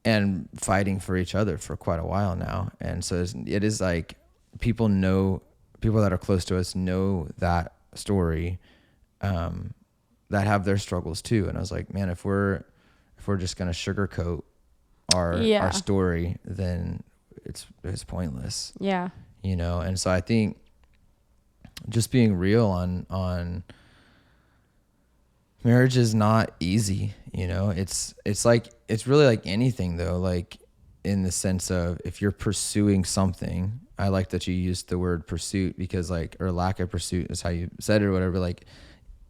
and fighting for each other for quite a while now. And so it is like people that are close to us know that story, that have their struggles too. And I was like, man, if we're just going to sugarcoat our story, then it's pointless. Yeah. And so I think just being real on marriage is not easy. It's really like anything though, like in the sense of if you're pursuing something, I like that you used the word pursuit because or lack of pursuit is how you said it or whatever. Like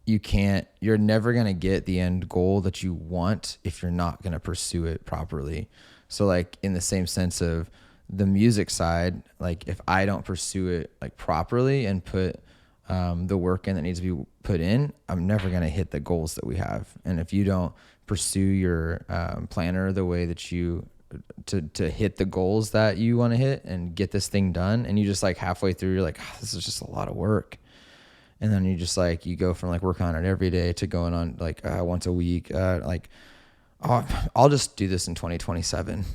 you're never going to get the end goal that you want if you're not going to pursue it properly. So like in the same sense of the music side, like if I don't pursue it like properly and put the work in that needs to be put in, I'm never going to hit the goals that we have. And if you don't pursue your planner the way that you to hit the goals that you want to hit and get this thing done, and you just like halfway through you're like, oh, this is just a lot of work. And then you just like you go from like working on it every day to going on like once a week, I'll just do this in 2027.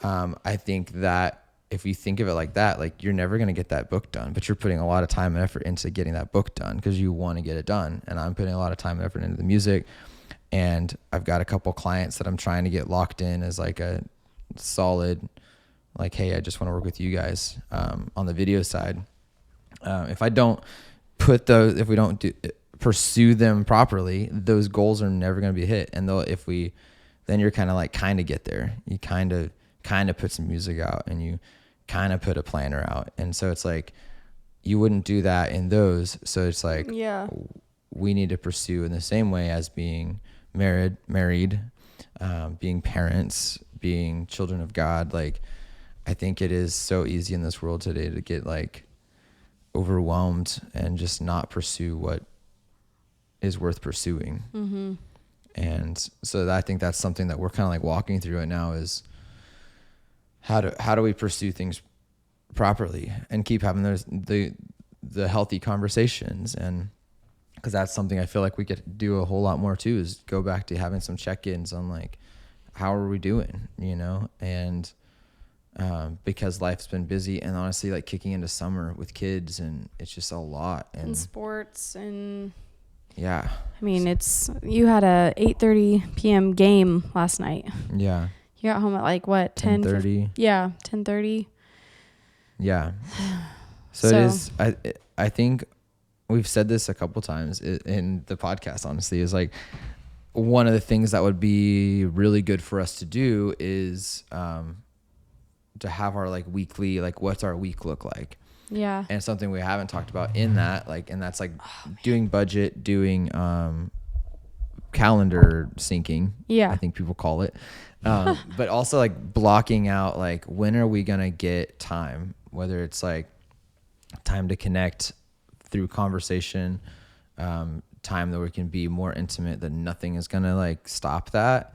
I think that if you think of it like that, like you're never going to get that book done, but you're putting a lot of time and effort into getting that book done because you want to get it done. And I'm putting a lot of time and effort into the music, and I've got a couple clients that I'm trying to get locked in as like a solid, like, hey, I just want to work with you guys on the video side. If we don't pursue them properly, those goals are never going to be hit. And then you're kind of get there. You kind of put some music out and you kind of put a planner out. And so it's like, you wouldn't do that in those. So it's like, we need to pursue in the same way as being married, being parents, being children of God. Like, I think it is so easy in this world today to get like overwhelmed and just not pursue what is worth pursuing. Mm-hmm. And so I think that's something that we're kind of like walking through right now is how do we pursue things properly and keep having the healthy conversations. And because that's something I feel like we could do a whole lot more too, is go back to having some check-ins on like, how are we doing, and because life's been busy, and honestly like kicking into summer with kids, and it's just a lot, and sports, and yeah, I mean, you had a 8:30 p.m. game last night. Yeah, you got home at like what, 10:30? Yeah, 10:30. Yeah. So it is. I think we've said this a couple times in the podcast, honestly, is like one of the things that would be really good for us to do is to have our like weekly, like what's our week look like? Yeah. And something we haven't talked about in that, like, and that's like doing budget, doing calendar syncing. Yeah. I think people call it. But also like blocking out, like, when are we going to get time, whether it's like time to connect through conversation, time that we can be more intimate, that nothing is going to like stop that.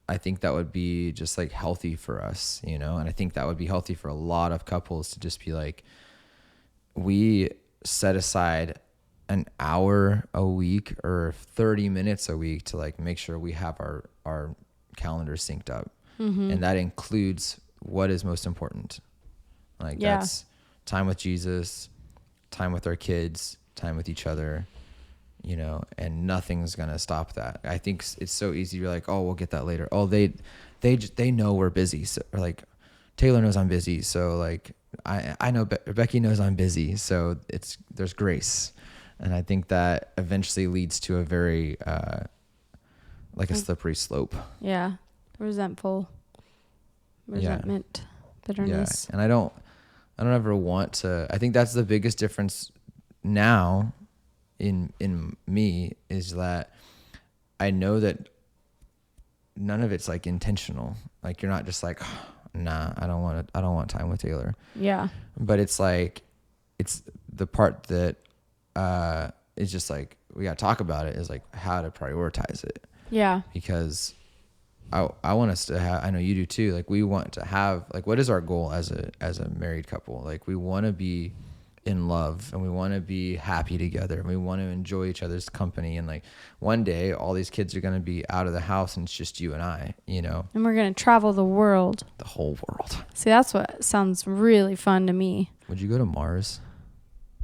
I think that would be just like healthy for us, and I think that would be healthy for a lot of couples to just be like, we set aside an hour a week or 30 minutes a week to like make sure we have our calendars synced up. Mm-hmm. And that includes what is most important. Like that's time with Jesus, time with our kids, time with each other, and nothing's going to stop that. I think it's so easy. You're like, oh, we'll get that later. Oh, they know we're busy. So, or like Taylor knows I'm busy. So like, I know Becky knows I'm busy. So there's grace. And I think that eventually leads to a very, like a slippery slope. Yeah. Resentment, bitterness. Yeah. And I don't ever want to, I think that's the biggest difference now in me, is that I know that none of it's like intentional. Like, you're not just like, oh, nah, I don't want time with Taylor. Yeah. But it's like, it's the part that it's just like, we got to talk about it, is like how to prioritize it. Yeah. Because I want us to have, I know you do too. Like, we want to have, like, what is our goal as a married couple? Like, we want to be in love, and we want to be happy together, and we want to enjoy each other's company. And like, one day all these kids are going to be out of the house and it's just you and I, you know, and we're going to travel the world, the whole world. See, that's what sounds really fun to me. Would you go to Mars?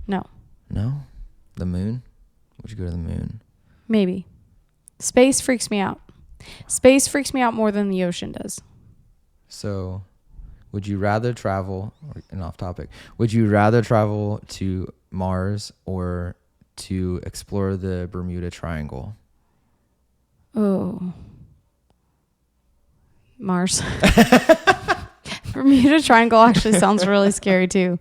No. The moon? Would you go to the moon? Maybe. Space freaks me out. Space freaks me out more than the ocean does. So, would you rather travel, and off topic, would you rather travel to Mars or to explore the Bermuda Triangle? Oh. Mars. Bermuda Triangle actually sounds really scary too.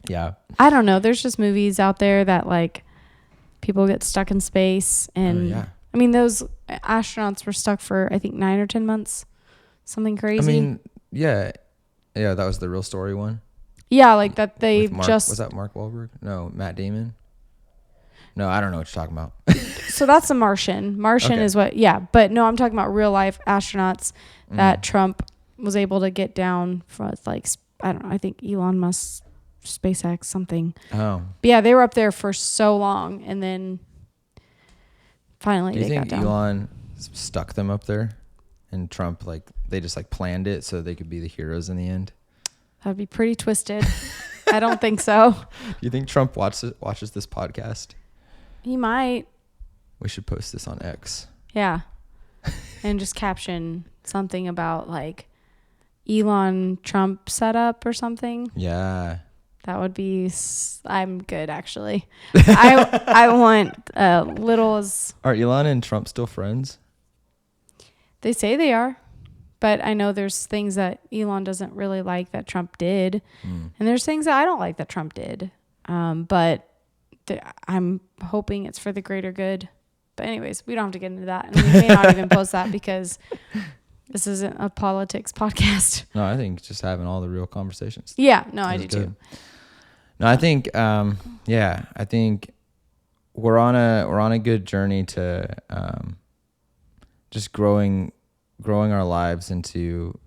Yeah. I don't know. There's just movies out there that like people get stuck in space, and yeah. I mean, those astronauts were stuck for I think 9 or 10 months, something crazy. I mean, yeah, that was the real story one. Yeah, like that they was that Mark Wahlberg? No, Matt Damon. No, I don't know what you're talking about. So that's a Martian. Martian is what, yeah. But no, I'm talking about real life astronauts that Trump was able to get down for, like, I don't know, I think Elon Musk, SpaceX, something. Oh. But yeah, they were up there for so long, and then finally they got down. Do you think Elon stuck them up there, and Trump, like, they just like planned it so they could be the heroes in the end? That'd be pretty twisted. I don't think so. Do you think Trump watches this podcast? He might. We should post this on X. Yeah. And just caption something about like Elon Trump setup or something. Yeah. That would be, I'm good actually. I want little as. Are Elon and Trump still friends? They say they are. But I know there's things that Elon doesn't really like that Trump did. And there's things that I don't like that Trump did. But I'm hoping it's for the greater good. But anyways, we don't have to get into that. And we may not even post that because this isn't a politics podcast. No, I think just having all the real conversations. Yeah, no, I do too. No, I think, I think we're on a good journey to just growing our lives into,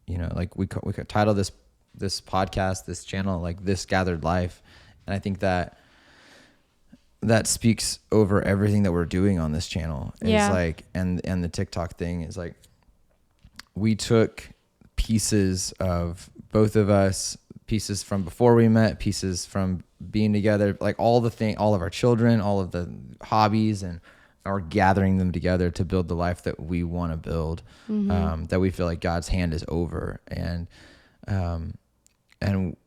you know, like we could title this podcast, this channel, like This Gathered Life. And I think that speaks over everything that we're doing on this channel. It's like, and the TikTok thing is like, we took pieces of both of us, pieces from before we met, pieces from being together, like all of our children, all of the hobbies, and are gathering them together to build the life that we want to build, that we feel like God's hand is over. And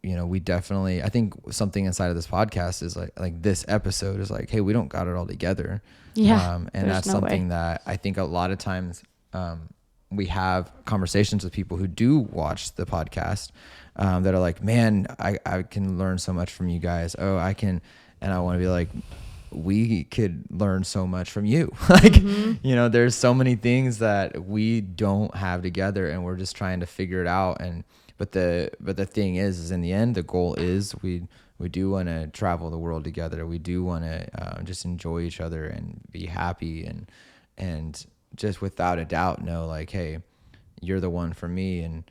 you know, we definitely, I think something inside of this podcast is like this episode is like, hey, we don't got it all together. Yeah. And that's something that I think a lot of times, we have conversations with people who do watch the podcast, that are like, man, I can learn so much from you guys. Oh, I can. And I want to be like, we could learn so much from you. Like, you know, there's so many things that we don't have together, and we're just trying to figure it out. But the thing is in the end, the goal is we do want to travel the world together. We do want to just enjoy each other and be happy, and just without a doubt know, like, hey, you're the one for me and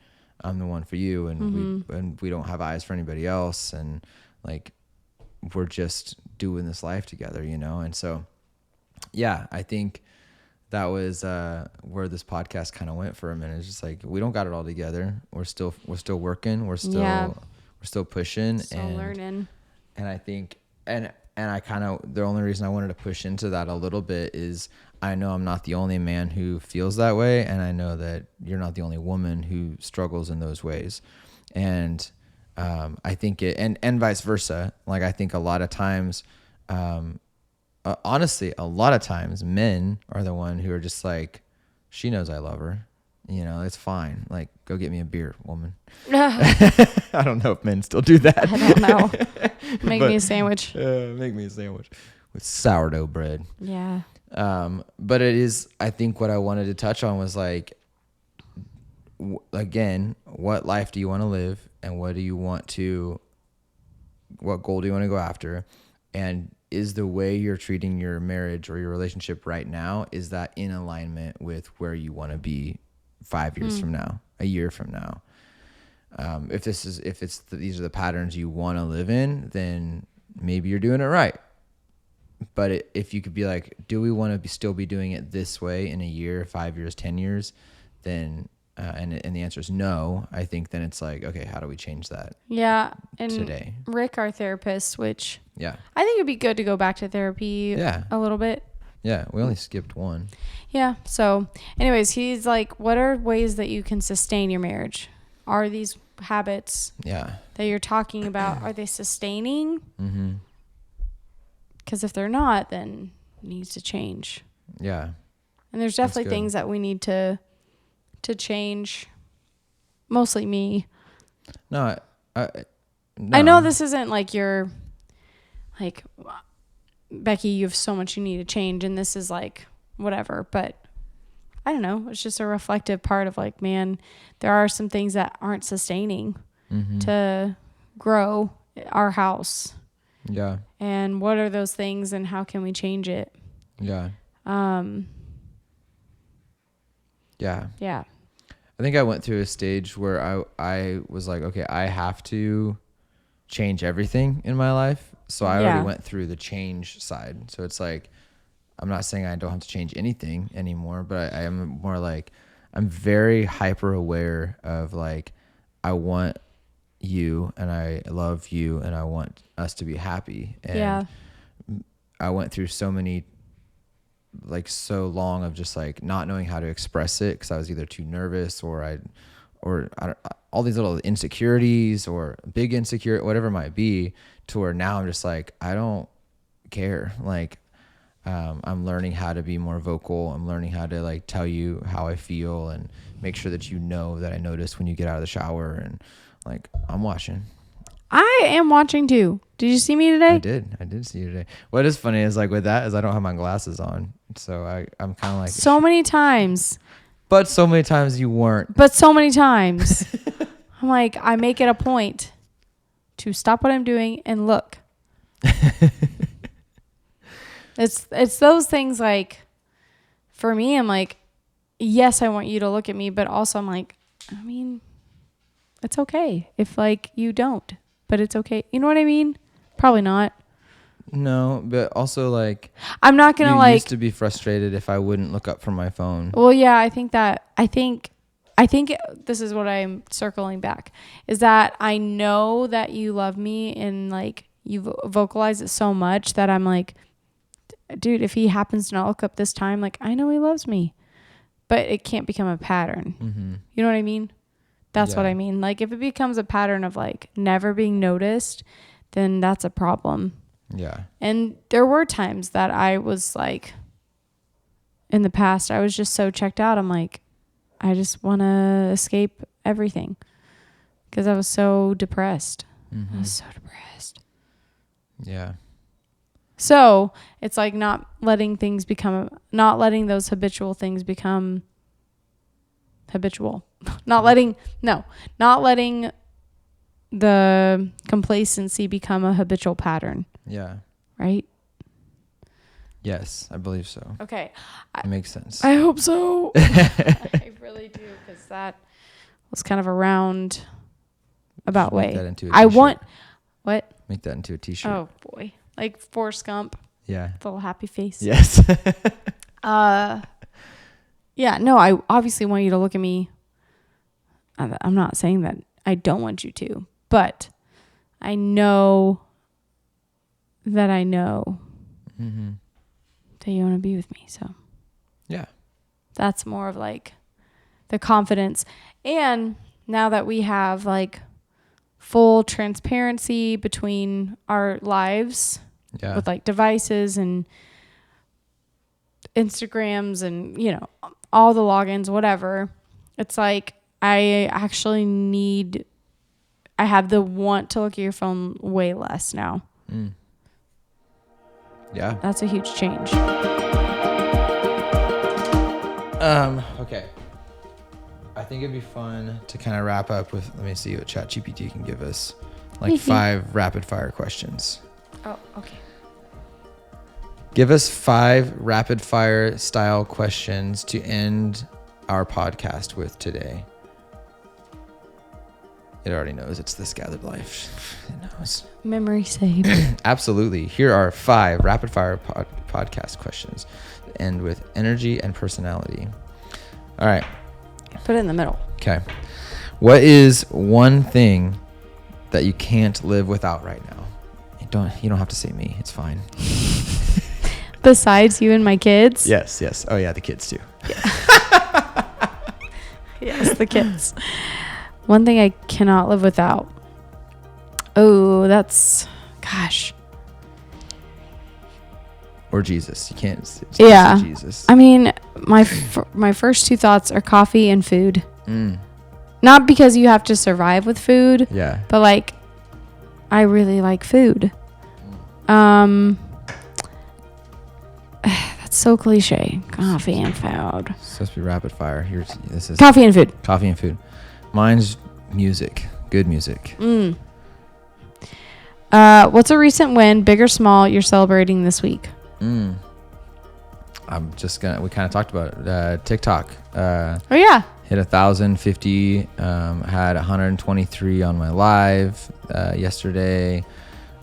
I'm the one for you, and we don't have eyes for anybody else, and like, we're just doing this life together, you know? And so, yeah, I think that was where this podcast kind of went for a minute. It's just like, we don't got it all together. We're still working. We're still pushing, still learning. And I think, and I kind of, the only reason I wanted to push into that a little bit is I know I'm not the only man who feels that way. And I know that you're not the only woman who struggles in those ways. And I think and vice versa. Like, I think a lot of times, honestly, a lot of times men are the one who are just like, she knows I love her, you know, it's fine. Like, go get me a beer, woman. I don't know if men still do that. I don't know. Make me a sandwich. Make me a sandwich with sourdough bread. Yeah. But it is, I think what I wanted to touch on was like, again, what life do you want to live, and what do you want to what goal do you want to go after? And is the way you're treating your marriage or your relationship right now, is that in alignment with where you want to be 5 years from now, a year from now? These are the patterns you want to live in, then maybe you're doing it right. But if you could be like, do we want to still be doing it this way in a year, 5 years, 10 years? Then, and the answer is no. I think then it's like, okay, how do we change that? Yeah. And today, Rick, our therapist, which I think it'd be good to go back to therapy a little bit. Yeah. We only skipped one. Yeah. So anyways, he's like, what are ways that you can sustain your marriage? Are these habits that you're talking about, are they sustaining? Mm-hmm. Because if they're not, then it needs to change. Yeah. And there's definitely things that we need to change. Mostly me. No, I know this isn't like your, like, Becky, you have so much you need to change, and this is like whatever. But I don't know. It's just a reflective part of like, man, there are some things that aren't sustaining to grow our house. Yeah. And what are those things, and how can we change it? Yeah. Yeah. Yeah. I think I went through a stage where I was like, okay, I have to change everything in my life. So I already went through the change side. So it's like, I'm not saying I don't have to change anything anymore, but I am more like, I'm very hyper aware of like, I want you and I love you and I want us to be happy. And I went through so long of just like not knowing how to express it because I was either too nervous or all these little insecurities or big insecurity, whatever it might be, to where now I'm just like, I don't care. Like, I'm learning how to be more vocal. I'm learning how to like tell you how I feel and make sure that you know that I noticed when you get out of the shower, and like, I'm watching. I am watching too. Did you see me today? I did see you today. What is funny is like with that is I don't have my glasses on. So I'm kind of like. So many times. But so many times you weren't. But so many times. I'm like, I make it a point to stop what I'm doing and look. It's those things like, for me, I'm like, yes, I want you to look at me. But also I'm like, I mean, it's okay if like you don't. But it's okay. You know what I mean? Probably not. No, but also like, I'm not going to like. I used to be frustrated if I wouldn't look up from my phone. Well, yeah, I think this is what I'm circling back, is that I know that you love me and like you vocalize it so much that I'm like, dude, if he happens to not look up this time, like I know he loves me, but it can't become a pattern. Mm-hmm. You know what I mean? That's what I mean. Like if it becomes a pattern of like never being noticed, then that's a problem. Yeah. And there were times that I was like, in the past, I was just so checked out. I'm like, I just want to escape everything because I was so depressed. Mm-hmm. I was so depressed. Yeah. So it's like not letting those habitual things become habitual. Not letting the complacency become a habitual pattern. Yeah. Right? Yes, I believe so. Okay. It makes sense. I hope so. I really do, because that was kind of a roundabout way. Make that into a t-shirt. What? Make that into a t-shirt. Oh, boy. Like Forrest Gump. Yeah. The little happy face. Yes. Yeah, no, I obviously want you to look at me. I'm not saying that I don't want you to, but I know that mm-hmm. that you want to be with me. So yeah, that's more of like the confidence. And now that we have like full transparency between our lives with like devices and Instagrams and, you know, all the logins, whatever, it's like I have the want to look at your phone way less now. Mm. Yeah. That's a huge change. Okay. I think it'd be fun to kind of wrap up with, let me see what ChatGPT can give us. like 5 rapid fire questions. Oh, okay. Give us 5 rapid fire style questions to end our podcast with today. It already knows it's This Gathered Life. It knows. Memory saved. Absolutely. Here are 5 rapid fire podcast questions. End with energy and personality. All right. Put it in the middle. Okay. What is one thing that you can't live without right now? You don't have to say me. It's fine. Besides you and my kids? Yes. Oh yeah, the kids too. Yeah. Yes, the kids. One thing I cannot live without. Oh, that's, gosh. Or Jesus. You can't say Jesus. I mean, my first 2 thoughts are coffee and food. Not because you have to survive with food. Yeah. But like, I really like food. That's so cliche. Coffee and food. It's supposed to be rapid fire. This is coffee and food. Coffee and food. Mine's music. Good music. What's a recent win, big or small, you're celebrating this week? We kind of talked about it. TikTok. Oh yeah. Hit 1,050. Had 123 on my live yesterday.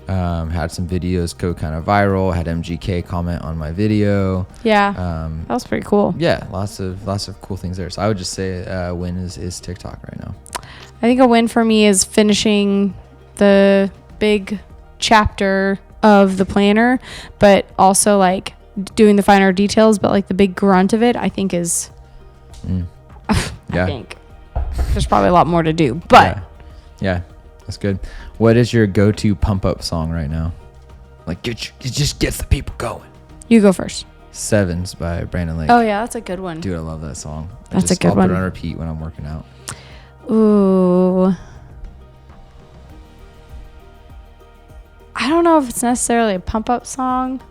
Had some videos go kind of viral. Had MGK comment on my video. Yeah. That was pretty cool. Yeah, lots of cool things there. So I would just say win is TikTok right now. I think a win for me is finishing the big chapter of the planner, but also like doing the finer details, but like the big grunt of it, I think is, I think there's probably a lot more to do, but yeah, that's good. What is your go-to pump up song right now? Like it just gets the people going. You go first. Sevens by Brandon Lake. Oh yeah, that's a good one. Dude, I love that song. That's a good I'll one. put it on repeat when I'm working out. Ooh. I don't know if it's necessarily a pump up song,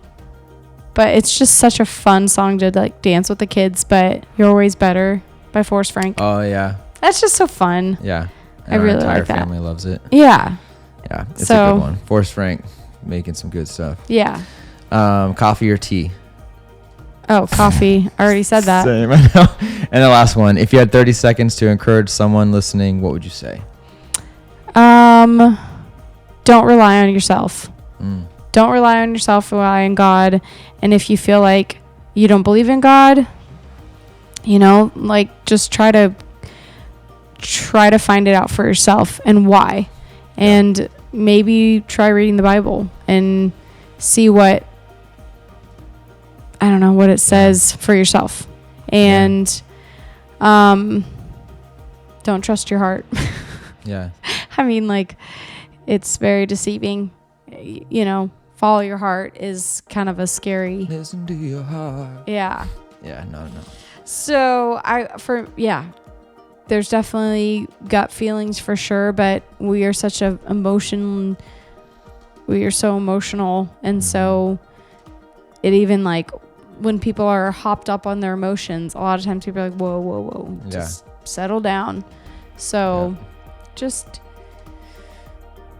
but it's just such a fun song to like dance with the kids. But You're Always Better by Forrest Frank. Oh yeah. That's just so fun. Yeah. I really like that. Our entire family loves it. Yeah. Yeah, it's a good one. Forrest Frank making some good stuff. Yeah. Coffee or tea? Oh, coffee. I already said that. Same, I know. And the last one, if you had 30 seconds to encourage someone listening, what would you say? Don't rely on yourself. Don't rely on yourself, rely on God. And if you feel like you don't believe in God, like just try to find it out for yourself and why. And maybe try reading the Bible and see what it says for yourself. And don't trust your heart. Yeah. I mean, like, it's very deceiving. Follow your heart is kind of a scary. Listen to your heart. Yeah. Yeah, no. So there's definitely gut feelings for sure, but we are so emotional. And so it even like when people are hopped up on their emotions, a lot of times people are like, whoa, just settle down. So just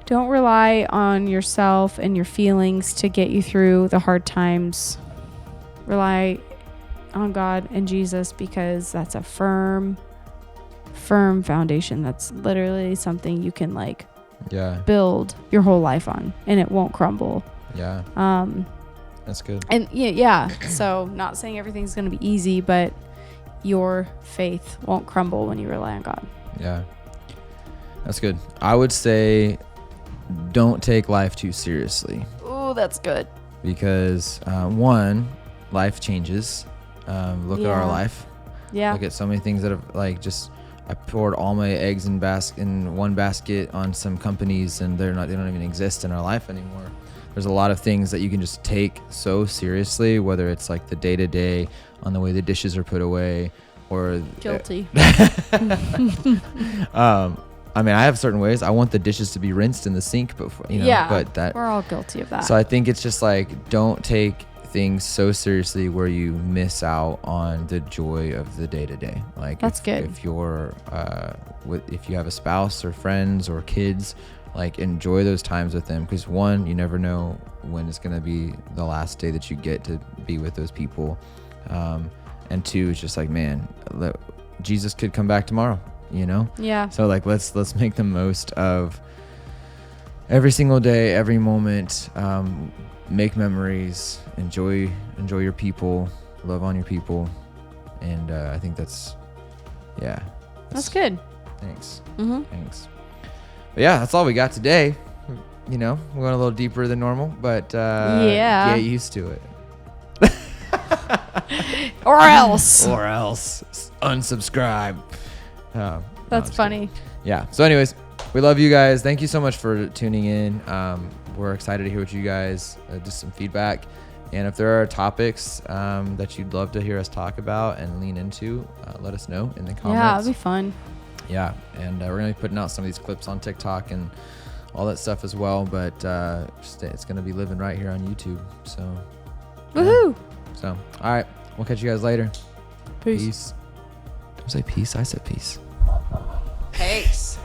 don't rely on yourself and your feelings to get you through the hard times. Rely on God and Jesus, because that's a firm foundation. That's literally something you can like build your whole life on, and it won't crumble. That's good. And so not saying everything's going to be easy, but your faith won't crumble when you rely on God. That's good. I would say don't take life too seriously. Oh, that's good. Because one, life changes. Look at our life. Look at so many things that have like just I poured all my eggs in one basket on some companies, and they don't even exist in our life anymore. There's a lot of things that you can just take so seriously, whether it's like the day-to-day on the way the dishes are put away or guilty. I mean, I have certain ways. I want the dishes to be rinsed in the sink before, but that we're all guilty of that. So I think it's just like, don't take things so seriously where you miss out on the joy of the day-to-day. Like, that's good. If you're if you have a spouse or friends or kids like enjoy those times with them, because one, you never know when it's going to be the last day that you get to be with those people. And two, it's just like, man, Jesus could come back tomorrow, you know? Yeah. So like, let's make the most of every single day, every moment, make memories, enjoy your people, love on your people. And I think that's good. Thanks. Mm-hmm. Thanks. But yeah, that's all we got today. You know, we're going a little deeper than normal, but get used to it. Or else unsubscribe. That's funny. Yeah. So anyways, we love you guys. Thank you so much for tuning in. We're excited to hear what you guys, just some feedback. And if there are topics that you'd love to hear us talk about and lean into, let us know in the comments. Yeah, it'll be fun. Yeah. And we're going to be putting out some of these clips on TikTok and all that stuff as well. But it's going to be living right here on YouTube. So, woohoo. So, all right. We'll catch you guys later. Peace. Don't say peace. I said peace. Peace.